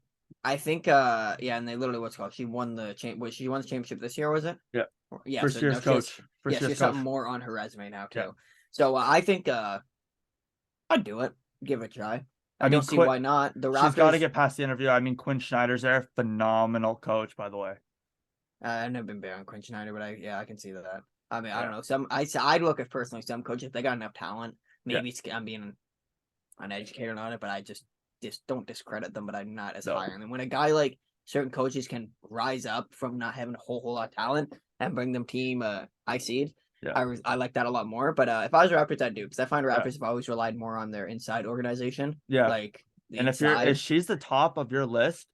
I think and they literally what's called. She won the she won the championship this year, was it? Yeah. Yeah. First year's coach. She has something more on her resume now too. Yeah. So I think I'd do it. Give it a try. I don't see why not. The Raptors. She's got to get past the interview. I mean, Quinn Snyder's there, phenomenal coach, by the way. I've never been big on Quinn Snyder, but I can see that. I mean, I don't know. I'd look at personally some coaches, they got enough talent. Maybe I'm being uneducated on it, but I just don't discredit them. But I'm not as high on them. When a guy like certain coaches can rise up from not having a whole lot of talent and bring them team high seed. Yeah. I like that a lot more. But if I was Raptors, I'd do, because I find Raptors have always relied more on their inside organization. Yeah. Like and if she's the top of your list,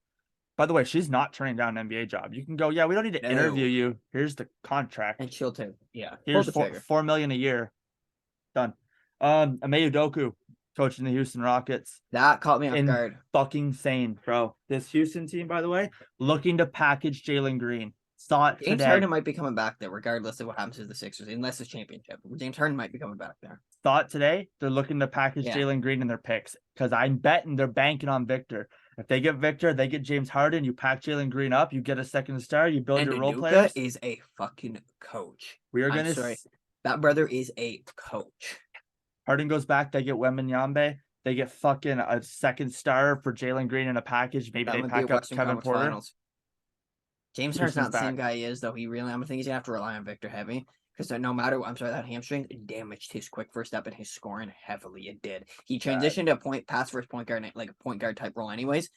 by the way, she's not turning down an NBA job. You can go, we don't need to interview you. Here's the contract. And she'll take, here's $4 million a year. Done. Ime Udoka, coaching the Houston Rockets. That caught me off guard. Fucking sane, bro. This Houston team, by the way, looking to package Jalen Green. James Harden might be coming back there, regardless of what happens to the Sixers, unless it's championship. James Harden might be coming back there. Thought today they're looking to package Jalen Green in their picks, because I'm betting they're banking on Victor. If they get Victor, they get James Harden. You pack Jalen Green up, you get a second star, you build your role players. Is a fucking coach. We are gonna. That brother is a coach. Harden goes back, they get Wembanyama, they get fucking a second star for Jalen Green in a package. Maybe That they would be a pack up Western Kevin Conference Porter. Finals. James Harden's Houston's not the same back. guy he is, though. I think he's gonna have to rely on Victor heavy because no matter what, I'm sorry, that hamstring damaged his quick first step and his scoring heavily. It did. He transitioned to a pass first point guard, like a point guard type role, anyways.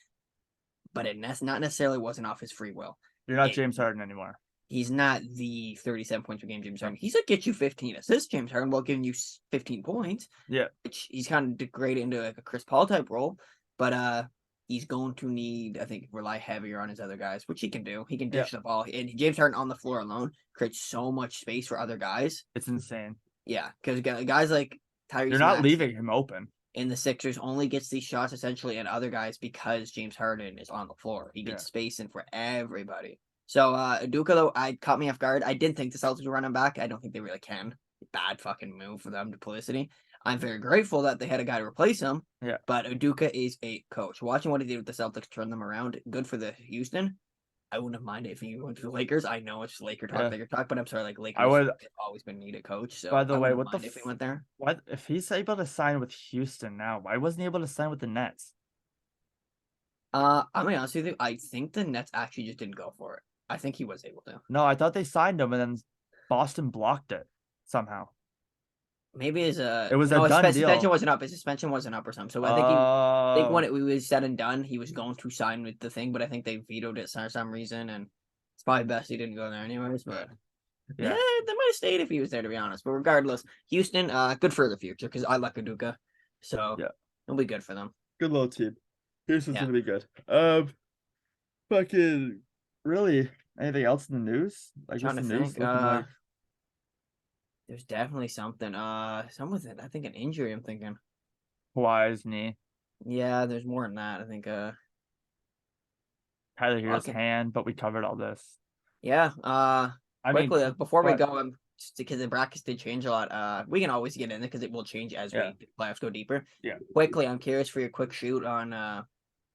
But it not necessarily wasn't off his free will. You're not James Harden anymore. He's not the 37 points per game James Harden. He's like get you 15 assists, James Harden, while giving you 15 points. Yeah. Which he's kind of degraded into like a Chris Paul type role. But he's going to need, I think, rely heavier on his other guys, which he can do. He can dish the ball. And James Harden on the floor alone creates so much space for other guys. It's insane. Yeah, because guys like Tyrese You're not Maxey leaving him open. in the Sixers only gets these shots essentially and other guys because James Harden is on the floor. He gets space in for everybody. So Udoka, though, caught me off guard. I didn't think the Celtics would run him back. I don't think they really can. Bad fucking move for them to publicity. I'm very grateful that they had a guy to replace him. Yeah. But Udoka is a coach. Watching what he did with the Celtics, turn them around, good for the Houston. I wouldn't have minded if he went to the Lakers. I know it's Laker talk, but I'm sorry, like Lakers have always been needed coach. So by the way, what the if he went there? What if he's able to sign with Houston now? Why wasn't he able to sign with the Nets? I'm gonna be honest with you. I think the Nets actually just didn't go for it. I think he was able to. No, I thought they signed him and then Boston blocked it somehow. Maybe his a done deal. suspension wasn't up. His suspension wasn't up or something. So I think when it was said and done, he was going to sign with the thing, but I think they vetoed it for some reason, and it's probably best he didn't go there anyways. But yeah, they might have stayed if he was there, to be honest. But regardless, Houston, good for the future because I like Udoka, so it'll be good for them. Good little team. Houston's gonna be good. Fucking really anything else in the news? I guess the news looking like. There's definitely something. Some with it. I think an injury. I'm thinking. Kawhi's knee. Yeah, there's more than that. I think. Tyler Hero's hand, but we covered all this. Yeah. Quickly, before we go, because the brackets did change a lot. We can always get in it because it will change as playoffs go deeper. Yeah. Quickly, I'm curious for your quick shoot on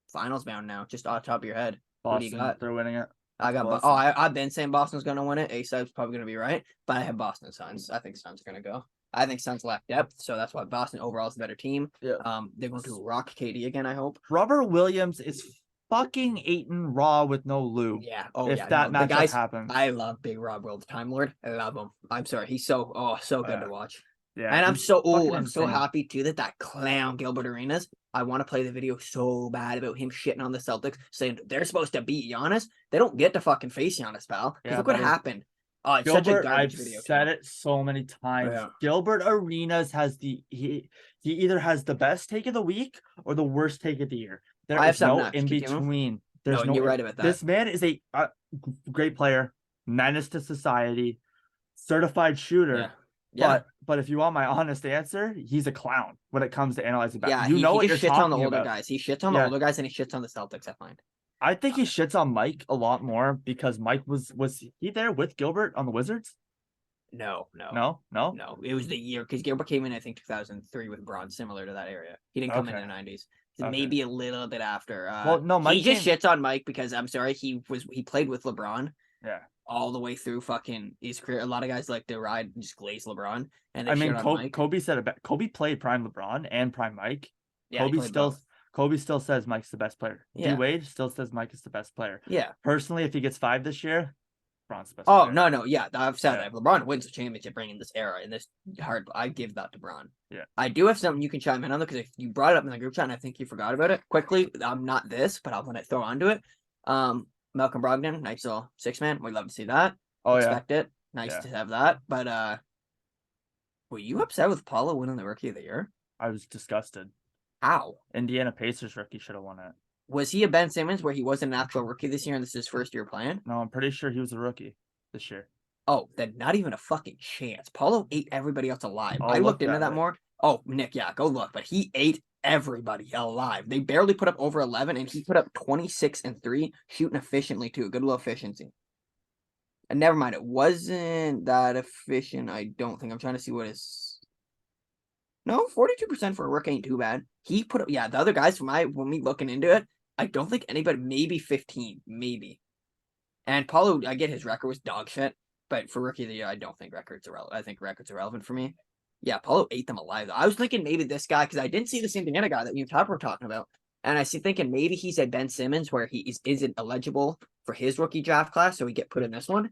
finals bound now, just off the top of your head. Boston, what do you got? They're winning it. I got I've been saying Boston's gonna win it. A-Side's probably gonna be right, but I have Boston Suns. I think Suns are gonna go. I think Suns lack depth, so that's why Boston overall is the better team. Yeah. They're going to rock KD again, I hope. Robert Williams is fucking eating raw with no lube. Yeah. That matchup happens. I love Big Rob Will, the Time Lord. I love him. I'm sorry. He's so good to watch. Yeah. And I'm so happy too that clown Gilbert Arenas. I want to play the video so bad about him shitting on the Celtics, saying they're supposed to beat Giannis. They don't get to fucking face Giannis, pal. Because look what happened. It's Gilbert, such a garbage I've video. said it so many times. Yeah. Gilbert Arenas has he either has the best take of the week or the worst take of the year. There is no in between. There's no. You're right about that. This man is a great player, menace to society, certified shooter. Yeah. But if you want my honest answer, he's a clown when it comes to analyzing back. Yeah, you know what you're talking talking on the older about. guys. He shits on the older guys and he shits on the Celtics, I find. I think he shits on Mike a lot more because Mike was he there with Gilbert on the Wizards? No. It was the year because Gilbert came in, I think, 2003 with Braun, similar to that area. He didn't come in the 90s. Maybe a little bit after. Mike he just shits on Mike because I'm sorry, he played with LeBron. Yeah. All the way through fucking his career. A lot of guys like to ride and just glaze LeBron. And Kobe said it. Kobe played prime LeBron and prime Mike. Yeah, Kobe still says Mike's the best player. Yeah. D-Wade still says Mike is the best player. Yeah. Personally, if he gets 5 this year, LeBron's the best player. No. Yeah, I've said that. If LeBron wins the championship ring in this era, in this hard, I give that to Bron. Yeah. I do have something you can chime in on, though, because if you brought it up in the group chat and I think you forgot about it. Quickly, I'm not this, but I'm going to throw onto it. Malcolm Brogdon, nice little 6-man. We'd love to see that. Expect it. Nice to have that. But were you upset with Paulo winning the Rookie of the Year? I was disgusted. How? Indiana Pacers rookie should have won it. Was he a Ben Simmons where he wasn't an actual rookie this year and this is his first year playing? No, I'm pretty sure he was a rookie this year. Oh, then not even a fucking chance. Paulo ate everybody else alive. I looked into that more. Oh, Nick, yeah, go look. But he ate everybody alive. They barely put up over 11, and he put up 26 and 3, shooting efficiently too. Good little efficiency. And never mind, it wasn't that efficient. I don't think. I'm trying to see what his. No, 42% for a rookie ain't too bad. He put up, the other guys when we looking into it, I don't think anybody, maybe 15, maybe. And Paulo, I get his record was dog shit, but for Rookie of the Year, I don't think records are relevant. I think records are relevant for me. Yeah, Paulo ate them alive. I was thinking maybe this guy, because I didn't see this Indiana guy that you and Top were talking about. And I see thinking maybe he's a Ben Simmons where isn't eligible for his rookie draft class, so he get put in this one.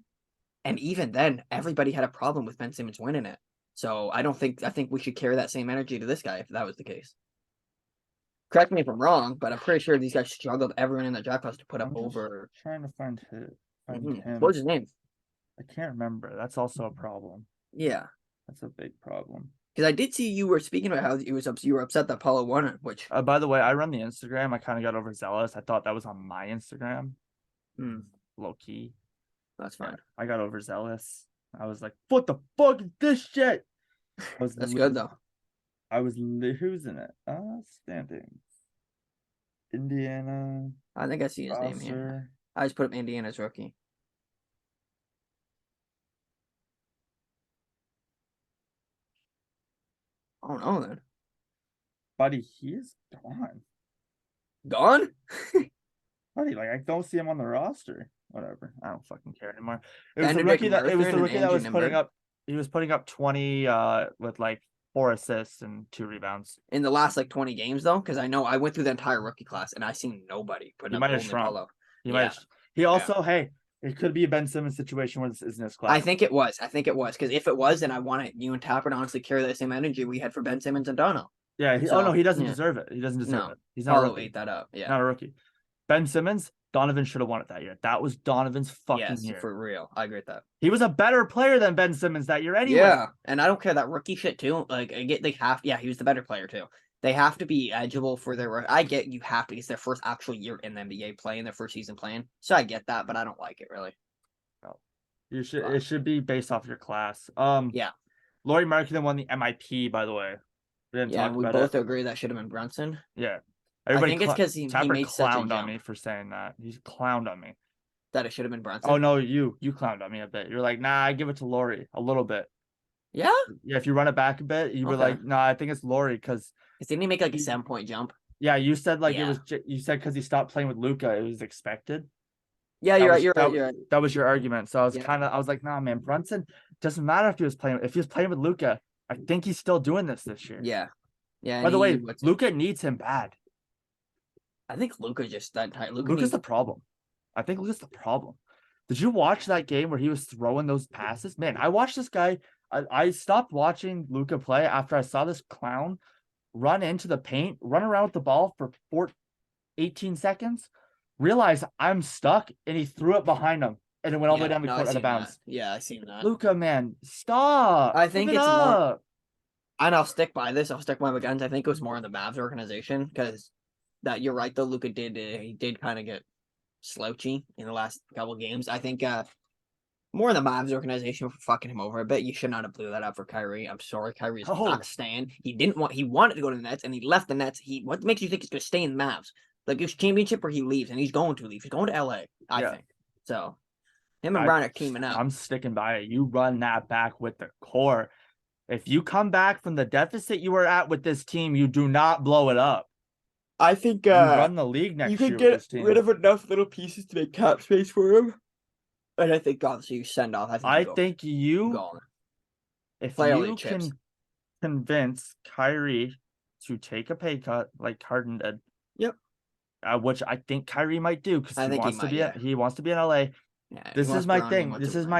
And even then, everybody had a problem with Ben Simmons winning it. So I think we should carry that same energy to this guy if that was the case. Correct me if I'm wrong, but I'm pretty sure these guys struggled everyone in the draft class to put up I'm just over. trying to find him. What's his name? I can't remember. That's also a problem. Yeah. That's a big problem. Because I did see you were speaking about how you were upset that Paulo won it, which By the way, I run the Instagram. I kind of got overzealous. I thought that was on my Instagram. Low key. That's fine. I got overzealous. I was like, what the fuck is this shit? That's good though. I was losing it. Standings. Indiana. I think I see his name here. I just put up Indiana's rookie. Oh no, then. Buddy, he's gone. Gone? Buddy, like I don't see him on the roster. Whatever. I don't fucking care anymore. It was Benedict the rookie that was Engine putting up. He was putting up 20 with like 4 assists and 2 rebounds in the last like 20 games though, because I know I went through the entire rookie class and I seen nobody putting up gold in Paulo. He also hey, it could be a Ben Simmons situation where this isn't his class. I think it was because if it was, then I want you and Tapper to honestly carry that same energy we had for Ben Simmons and Dono. Yeah. He doesn't deserve it. He doesn't deserve it. He's not Paulo a rookie. ate that up. Yeah, not a rookie. Ben Simmons, Donovan should have won it that year. That was Donovan's fucking year. For real. I agree with that. He was a better player than Ben Simmons that year anyway. Yeah, and I don't care that rookie shit too. Like I get he was the better player too. They have to be eligible for their. I get you have to. It's their first actual year in the NBA playing, their first season playing. So I get that, but I don't like it really. No. It should be based off your class. Yeah. Lauri Markkanen won the MIP, by the way. We both agree that should have been Brunson. Yeah. Everybody I think it's because he made clowned on me for saying that. He's clowned on me. That it should have been Brunson. Oh no, you clowned on me a bit. You're like, nah, I give it to Lauri a little bit. Yeah. Yeah, if you run it back a bit, you were like, nah, I think it's Lauri because didn't he make like a 7-point jump? Yeah, you said like it was. You said because he stopped playing with Luka, it was expected. Yeah, you're right. That was your argument. So I was like, nah, man, Brunson doesn't matter if he was playing with Luka. I think he's still doing this year. Yeah. Yeah. By the way, Luka needs him bad. I think Luka's just that tight. Luka's the problem. I think Luka's the problem. Did you watch that game where he was throwing those passes? Man, I watched this guy. I stopped watching Luka play after I saw this clown run into the paint, run around with the ball for 18 seconds, realize I'm stuck, and he threw it behind him, and it went all the way down the court out of bounds. Yeah, I seen that. Luka, man, stop. I think it's more. And I'll stick by this. I'll stick by my guns. I think it was more in the Mavs organization because that you're right though. Luka did kind of get slouchy in the last couple games. I think more in the Mavs organization for fucking him over a bit. You should not have blew that up for Kyrie. I'm sorry, Kyrie is not staying. He wanted to go to the Nets and he left the Nets. What makes you think he's gonna stay in the Mavs? Like it's championship where he leaves and he's going to leave. He's going to LA, I think. So him and Brian are teaming up. I'm sticking by it. You run that back with the core. If you come back from the deficit you were at with this team, you do not blow it up. I think you run the league next year. You can get rid of enough little pieces to make cap space for him. And I think obviously you send off. If you can convince Kyrie to take a pay cut like Harden did, which I think Kyrie might do because he wants to be in LA. Yeah, this is my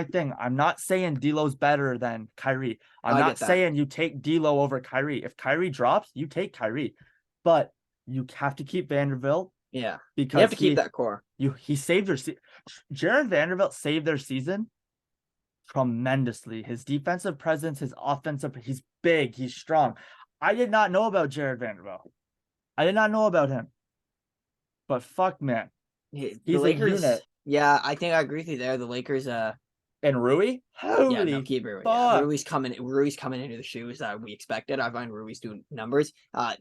thing. I'm not saying D'Lo's better than Kyrie. I'm not saying you take D'Lo over Kyrie. If Kyrie drops, you take Kyrie, but you have to keep Vanderbilt. Yeah, because you have to keep that core. He saved their season. Jared Vanderbilt saved their season tremendously. His defensive presence, his offensive, he's big, he's strong. I did not know about Jared Vanderbilt. I did not know about him. But fuck, man. He's a unit. Yeah, I think I agree with you there. The Lakers and Rui? Keep Rui. Yeah. Rui's coming into the shoes that we expected. I find Rui's doing numbers.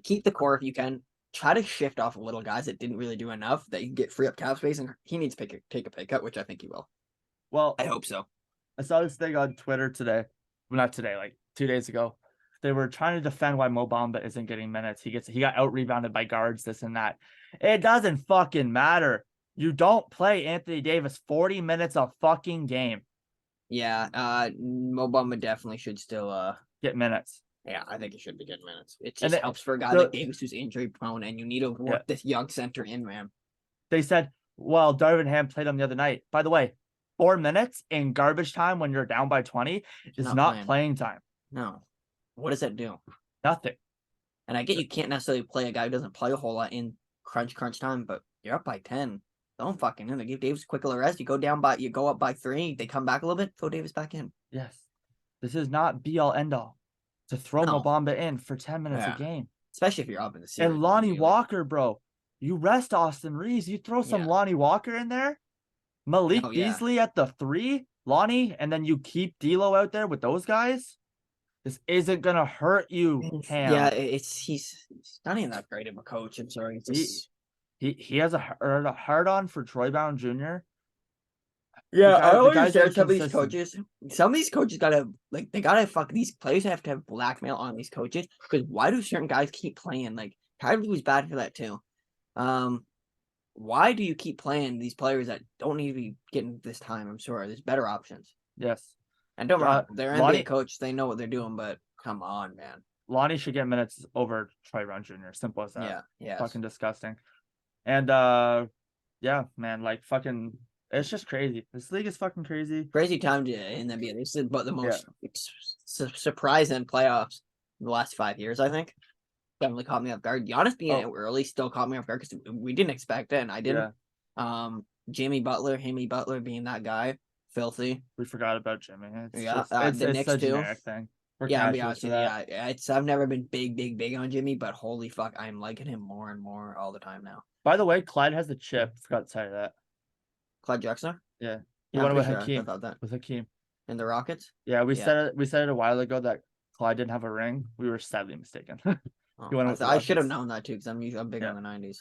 Keep the core if you can. Try to shift off little guys that didn't really do enough that you can get free up cap space, and he needs to take a pay cut, which I think he will. Well, I hope so. I saw this thing on Twitter today. Well, not today, like 2 days ago. They were trying to defend why Mo Bamba isn't getting minutes. He got out rebounded by guards, this and that. It doesn't fucking matter. You don't play Anthony Davis 40 minutes a fucking game. Yeah, Mo Bamba definitely should still get minutes. Yeah, I think he should be getting minutes. It And just helps for a guy like Davis who's injury prone, and you need to work this young center in, man. they said, well, Darvin Ham played him the other night. By the way, 4 minutes in garbage time when you're down by 20 is not playing time. No. What does that do? Nothing. And I get you can't necessarily play a guy who doesn't play a whole lot in crunch time, but you're up by 10. Don't fucking in. They give Davis a quick little rest. You go up by 3. They come back a little bit. Throw Davis back in. Yes. This is not be all end all to throw Mobamba in for 10 minutes a game. Especially if you're up in the series. And Lonnie Walker, bro. You rest Austin Reeves. You throw some Lonnie Walker in there. Malik Beasley at the 3. Lonnie, and then you keep D'Lo out there with those guys. This isn't gonna hurt you, Ham. Yeah, he's not even that great of a coach. I'm sorry. He has a hard on for Troy Brown Jr. Yeah, I always say some of these coaches. Some of these coaches they gotta fuck these players have to have blackmail on these coaches because why do certain guys keep playing? Like Kyrie was bad for that too. Why do you keep playing these players that don't need to be getting this time? I'm sorry, there's better options. Yes. And don't wrong, they're NBA coach. They know what they're doing, but come on, man. Lonnie should get minutes over Troy Brown Jr. Simple as that. Yeah, yeah. Fucking disgusting. And yeah, man, like fucking, it's just crazy. This league is fucking crazy. Crazy time in the NBA. This is but the most surprising playoffs in the last 5 years, I think. Definitely caught me off guard. Giannis being out early still caught me off guard because we didn't expect it, and I didn't. Yeah. Jimmy Butler being that guy. Filthy. We forgot about Jimmy. It's the Knicks a too. generic thing. I'll be honest with you. I've never been big on Jimmy, but holy fuck, I'm liking him more and more all the time now. By the way, Clyde has the chip. Forgot to tell you that. Clyde Drexler? Yeah. He went with Hakeem. I thought that. With Hakeem. In the Rockets? Yeah, we said it a while ago that Clyde didn't have a ring. We were sadly mistaken. I should have known that too because I'm big on the 90s.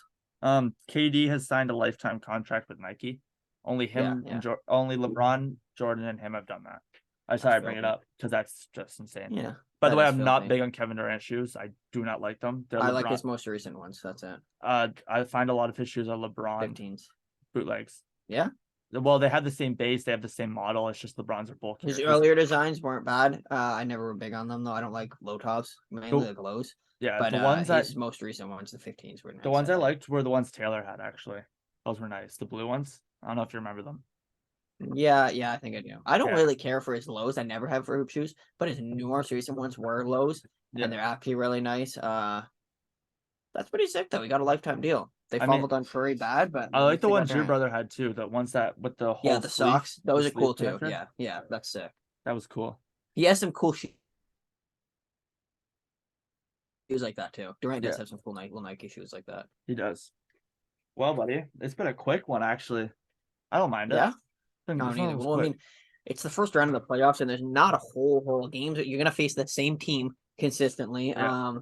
KD has signed a lifetime contract with Nike. Only him and only LeBron, Jordan, and him have done that. I just thought I'd bring it up because that's just insane. Yeah. By the way, I'm not big on Kevin Durant shoes. I do not like them. I like his most recent ones. That's it. I find a lot of his shoes are LeBron 15s bootlegs. Yeah. Well, they have the same base. They have the same model. It's just LeBron's are bulkier. His earlier designs weren't bad. I never were big on them though. I don't like low tops, mainly the lows. Yeah, but the ones his most recent ones, the 15s, were nice. The ones I liked were the ones Taylor had actually. Those were nice. The blue ones. I don't know if you remember them. Yeah, I think I do. I don't really care for his lows. I never have for hoop shoes, but his most recent ones were lows, and they're actually really nice. That's pretty sick though. He got a lifetime deal. They fumbled on Curry bad, but I like the ones your brother had too. The ones that with the whole the socks. Those are cool too. Yeah, that's sick. That was cool. He has some cool shoes. He was like that too. Durant does have some cool Nike shoes like that. He does. Well, buddy, it's been a quick one actually. I don't mind it. Yeah. No, neither. Well, I mean, it's the first round of the playoffs, and there's not a whole games. You're gonna face the same team consistently. Yeah.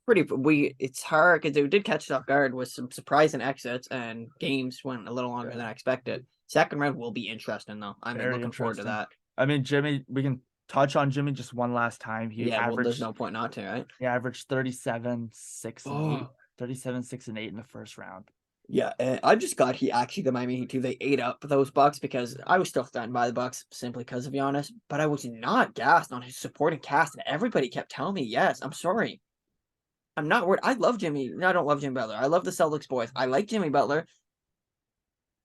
It's hard because it did catch us off guard with some surprising exits, and games went a little longer than I expected. Second round will be interesting though. I'm looking forward to that. I mean, Jimmy, we can touch on Jimmy just one last time. There's no point not to, right? He averaged 37, 6, and 8. 37, 6, and 8 in the first round. Yeah, I just got the Miami Heat too. They ate up those Bucks because I was still stunned by the Bucks simply because of Giannis, but I was not gassed on his supporting cast, and everybody kept telling me yes. I'm sorry, I'm not worried. I love Jimmy. No, I don't love Jimmy Butler. I love the Celtics boys. I like Jimmy Butler.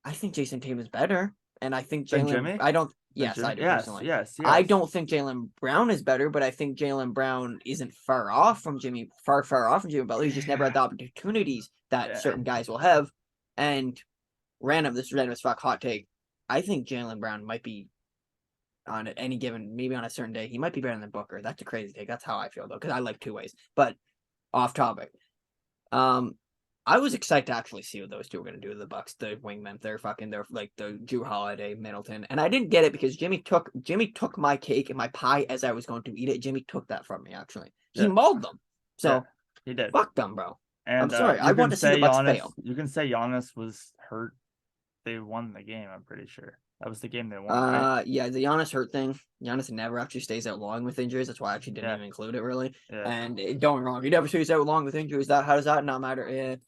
I think Jason Tatum is better, and I think Jalen. I don't. Yes, I do personally. Yes. I don't think Jaylen Brown is better, but I think Jaylen Brown isn't far off from Jimmy Butler. He's just never had the opportunities that certain guys will have. And random as fuck hot take. I think Jaylen Brown might be on any given, maybe on a certain day, he might be better than Booker. That's a crazy take. That's how I feel though, because I like two ways. But off topic. I was excited to actually see what those two were going to do to the Bucks, the wingmen. They're like the Drew Holiday, Middleton, and I didn't get it because Jimmy took my cake and my pie as I was going to eat it. Jimmy took that from me. Actually, he mauled them. So he did. Fuck them, bro. And I'm sorry. I want to see the Bucks fail. You can say Giannis was hurt. They won the game. I'm pretty sure that was the game they won. Right? Yeah, the Giannis hurt thing. Giannis never actually stays out long with injuries. That's why I actually didn't even include it really. Yeah. And don't get me wrong, he never stays out long with injuries. How does that not matter?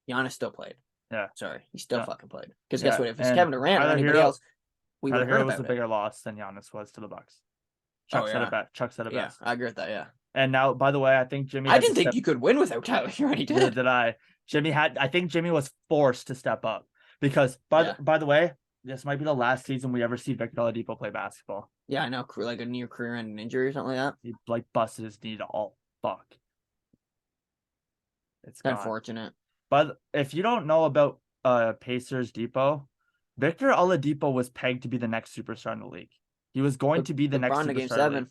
Giannis still played. Yeah. Sorry, he still fucking played. Because guess what? If it's Kevin Durant or anybody else, we would have heard about it. Was a bigger loss than Giannis was to the Bucks. Oh yeah, Chuck said it yeah, best. I agree with that. Yeah, And now, by the way, I think Jimmy I had to didn't think step. you could win without Tyler Hero. He Neither did. did I. I think Jimmy was forced to step up because, Yeah. by the way, this might be the last season we ever see Victor Oladipo play basketball. Yeah, I know. Like a near career-ending injury or something like that. He like busted his knee to all fuck. It's gone. Unfortunate. But if you don't know about Pacers Depot, Victor Oladipo was pegged to be the next superstar in the league. He was going to be the next LeBron to superstar Game in the 7. league.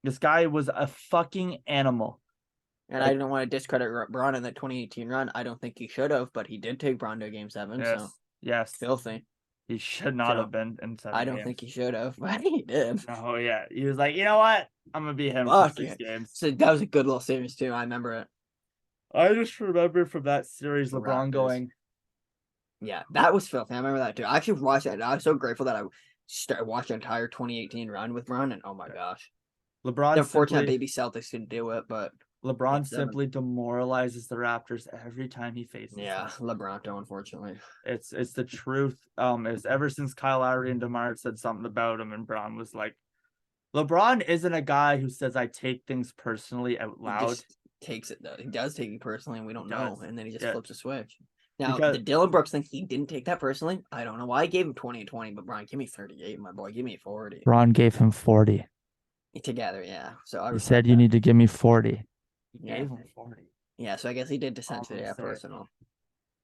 This guy was a fucking animal. And I don't want to discredit Braun in that 2018 run. I don't think he should have, but he did take Braun to Game 7. Yes, So yes. filthy. He should not have been in 7 I don't games. think he should have, but he did. Oh yeah, he was like, you know what? I'm gonna be him Fuck for 6 yeah. games. So that was a good little series too. I remember it. I just remember from that series The LeBron Raptors. going. Yeah, that was filthy. I remember that too. I actually watched it. I was so grateful that I watched the entire 2018 run with Braun, and oh my gosh. LeBron Unfortunately, simply, baby Celtics didn't do it, but LeBron Game 7. simply demoralizes the Raptors every time he faces Yeah, them. LeBronto, unfortunately. It's the truth. It's ever since Kyle Lowry and DeMar said something about him, and Braun was like, LeBron isn't a guy who says I take things personally out He loud. just takes it though. He does take it personally, and we don't know. And then he just Yeah. flips a switch. Now Because- the Dylan Brooks thing, he didn't take that personally. I don't know why I gave him 20 and 20, but Brian, give me 38, my boy. Give me 40. Braun gave him 40. Together, yeah. So I He respect said you that. need to give me 40. He Yeah. gave him 40. Yeah, so I guess he did essentially Almost yeah, there. personal.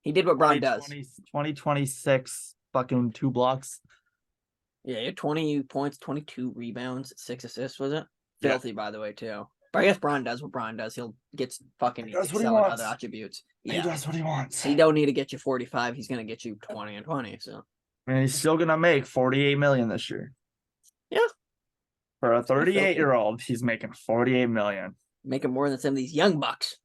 He did what Braun does. 2026 fucking 2 blocks. Yeah, he had 20 points, 22 rebounds, 6 assists, was it? Yeah. Filthy, by the way, too. But I guess Braun does what Braun does. He'll get fucking does what he excel at wants. other attributes. He Yeah. does what he wants. He don't need to get you 45. He's gonna get you 20 and 20. So And he's still gonna make 48 million this year. Yeah. For a Still filthy. 38-year-old, he's making 48 million. making more than some of these young bucks.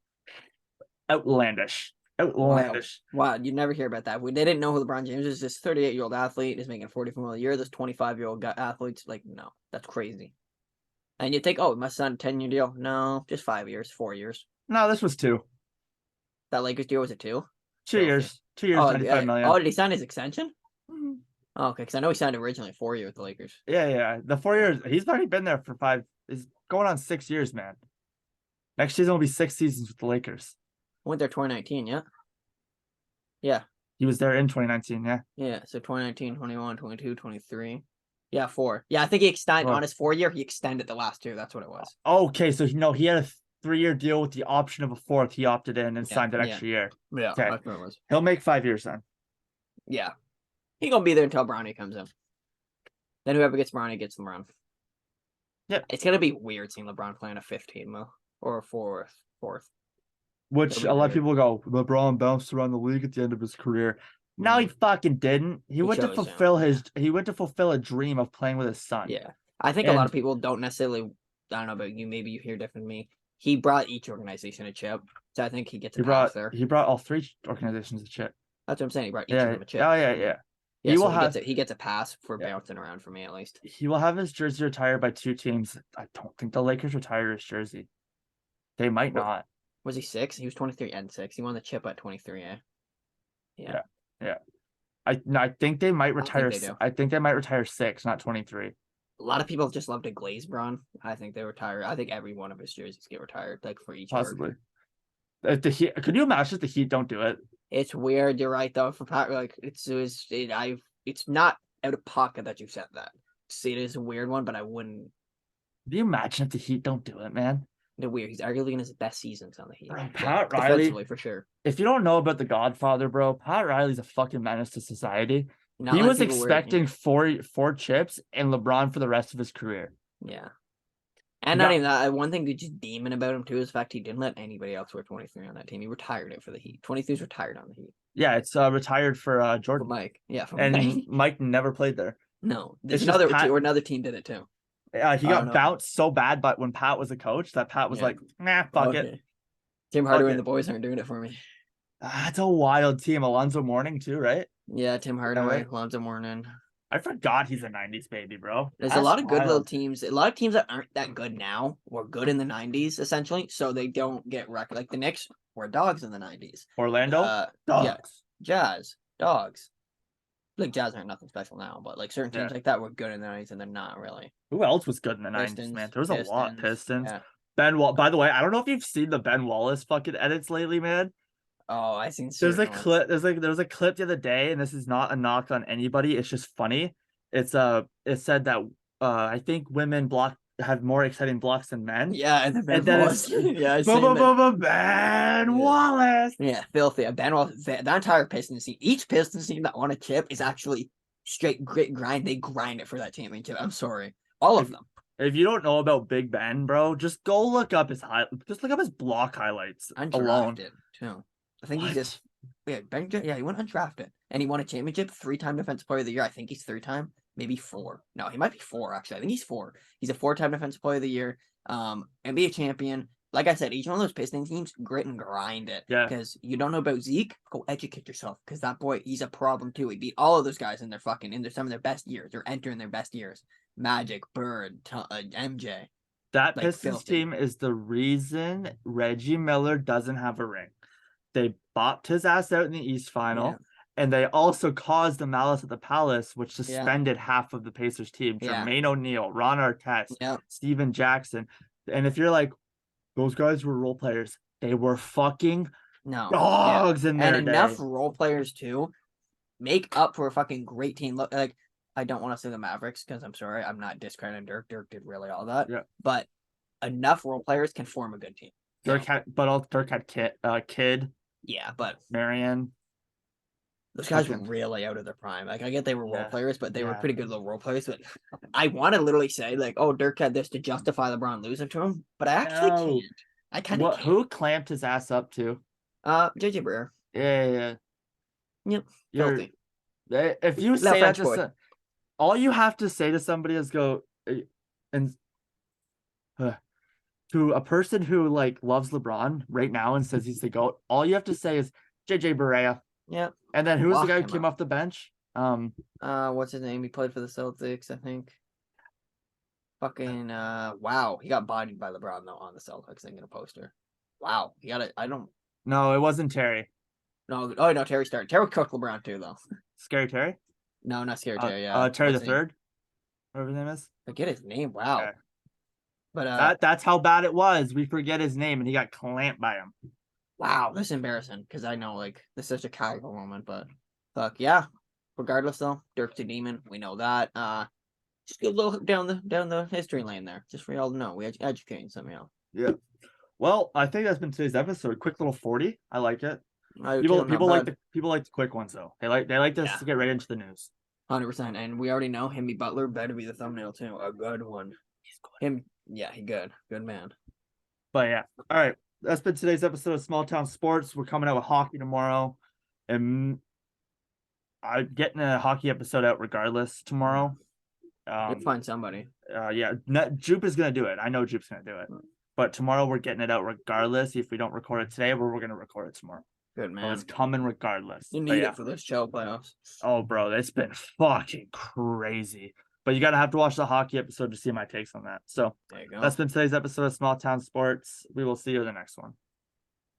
Outlandish. Outlandish. Wow, you never hear about that. We didn't know who LeBron James is. This 38-year-old athlete is making 44 million a year. This 25-year-old athlete's like, no, that's crazy. And you think, oh, it must sign a 10-year deal. No, just 5 years, 4 years. No, this was 2. That Lakers deal was it 2? 2 years. 2 years, Oh, 95 million. oh, did he sign his extension? Mhm. Oh, okay, because I know he signed originally 4 years with the Lakers. Yeah. The 4 years. He's already been there for 5. He's going on 6 years, man. Next season will be 6 seasons with the Lakers. Went there 2019, yeah? Yeah. He was there in 2019, yeah. Yeah, so 2019, 21, 22, 23. Yeah, 4. Yeah, I think he extended on his 4-year. He extended the last 2. That's what it was. Okay, so no, he had a 3-year deal with the option of a 4th. He opted in and signed an extra year. Yeah, Okay. that's what it was. He'll make 5 years then. Yeah. He gonna be there until Brownie comes in. Then whoever gets Brownie gets LeBron. Yep. It's gonna be weird seeing LeBron playing a 15 though. Or a fourth. Which It'll be a lot of weird. people go, LeBron bounced around the league at the end of his career. No, he fucking didn't. He went to chose, fulfill he went to fulfill a dream of playing with his son. Yeah. I think a lot And- of people don't necessarily, I don't know about you, maybe you hear different than me. He brought each organization a chip. So I think he gets a pass there. He brought all 3 organizations a chip. That's what I'm saying. He brought each Yeah. of them a chip. Oh yeah. Yeah, He so will have he gets a pass for bouncing around for me at least. he will have his jersey retired by 2 teams. I don't think the Lakers retire his jersey. They might not. Was he 6? He was 23 and 6. He won the chip at 23, eh? Yeah. I think they might retire. they do. I think they might retire 6, not 23. A lot of people just love to glaze Braun. I think they retire. I think every one of his jerseys get retired, like for each arc. Possibly. If the Heat, could you imagine if the Heat don't do it? It's weird. You're right though. For Pat, like it's not out of pocket that you said that. See, it is a weird one, but I wouldn't. Can you imagine if the Heat don't do it, man? The weird. He's arguably in his best seasons on the Heat. Bro, Pat Riley, defensively for sure. if you don't know about the Godfather, bro, Pat Riley's a fucking menace to society. Not He letting was people wear it, expecting four chips and LeBron for the rest of his career. Yeah. And No. not even that. One thing to just demon about him too is the fact he didn't let anybody else wear 23 on that team. He retired it for the Heat. 23's retired on the Heat. Yeah, it's retired for For Jordan. Mike. Yeah, for And Mike. Mike never played there. No. There's It's just another team did it too. He I got don't know. bounced so bad, but when Pat was a coach, that Pat was Yeah. like, nah, fuck it. Okay. Tim Hardaway and the boys aren't doing it for me. That's a wild team. Alonzo Mourning too, right? Yeah, Tim Hardaway, right? Lonzo Mourning. I forgot he's a 90s baby, bro. There's a That's lot of good little wild. teams. A lot of teams that aren't that good now were good in the 90s, essentially, so they don't get wrecked. Like the Knicks were dogs in the 90s. Orlando? Yeah, Dogs. Jazz, dogs. Like Jazz aren't nothing special now, but like certain teams Yeah. like that were good in the 90s and they're not really. Who else was good in the 90s, man? Pistons, There was a lot. Pistons, Pistons. yeah. Ben Wall. By the way, I don't know if you've seen the Ben Wallace fucking edits lately, man. Oh, I seen There's a certain ones. clip. There was a clip the other day, and this is not a knock on anybody. It's just funny. It said that I think women block have more exciting blocks than men, Yeah, and the and Ben then Wallace. it's Yeah, I boom, seen boom, that. boom, boom, Ben Yeah. Wallace. Yeah, filthy. Ben Wallace, that entire Pistons team, each Pistons team that won a chip is actually straight grit grind. They grind it for that championship. I'm sorry, all of If them. if you don't know about Big Ben, bro, just go look up just look up his block highlights alone. Undrafted too. I think he What? just yeah, he went undrafted and he won a championship, 3-time defensive player of the year. I think he's 3-time, maybe 4. No, he might be 4 actually. I think he's 4. He's a 4-time defensive player of the year. NBA champion. Like I said, each one of those Pistons teams grit and grind it. Yeah. Because you don't know about Zeke, go educate yourself. Because that boy, he's a problem too. He beat all of those guys in some of their best years. They're entering their best years. Magic, Bird, MJ. That Like Pistons filthy. team is the reason Reggie Miller doesn't have a ring. They bopped his ass out in the East Final, Yeah. and they also caused the malice at the Palace, which Yeah. suspended half of the Pacers team. Yeah. Jermaine O'Neal, Ron Artest, Yeah. Steven Jackson. And if you're like, those guys were role players, they were fucking No. dogs in And their enough day. role players too make up for a fucking great team. Look, like I don't want to say the Mavericks because I'm sorry, I'm not discrediting Dirk. Dirk did really all that. Yeah. But enough role players can form a good team. Dirk had Kid, Yeah, but Marion. those guys were Fucking really out of their prime. Like I get they were role yeah. players, but they were Yeah. pretty good little role players. But I want to literally say like, oh, Dirk had this to justify LeBron losing to him, but I actually No. can't. I kind of What? can't. Who clamped his ass up to? JJ Breer. Yeah. Yep. You're Filthy. if you Little say that French boy. to all you have to say to somebody is go and to a person who like loves LeBron right now and says he's the GOAT, all you have to say is JJ Barea. Yep. And then who's the Lock guy who him came up. off the bench? What's his name? He played for the Celtics, I think. Fucking wow, he got bodied by LeBron though on the Celtics thing in a poster. Wow, he got it. I don't. No, it wasn't Terry. No, oh no, Terry started. Terry cooked LeBron too though. Scary Terry? No, not Scary Terry. Yeah, Terry the what's his name? third, whatever his name is. Forget his name. Wow. Okay. But That's how bad it was. We forget his name and he got clamped by him. wow, that's embarrassing because I know like this is such a casual moment, but fuck yeah. Regardless though, Dirk's a demon. We know that. Just go a little down the history lane there, just for y'all to know. We educating somehow. Yeah. Well, I think that's been today's episode. Quick little 40. I like it. People like the quick ones though. They like this to get right into the news. 100%. And we already know him. Butler better be the thumbnail too. A good one. He's good. Him, yeah, he good man. But yeah, all right. That's been today's episode of Small Town Sports. We're coming out with hockey tomorrow, and I'm getting a hockey episode out regardless tomorrow. You'll find somebody. Yeah, Jupe is gonna do it. I know Jupe's gonna do it. But tomorrow we're getting it out regardless. If we don't record it today, we're gonna record it tomorrow. Good man. It's coming regardless. You need it for those show playoffs. Oh, bro, it's been fucking crazy. But you gotta have to watch the hockey episode to see my takes on that. So There you go. that's been today's episode of Small Town Sports. We will see you in the next one.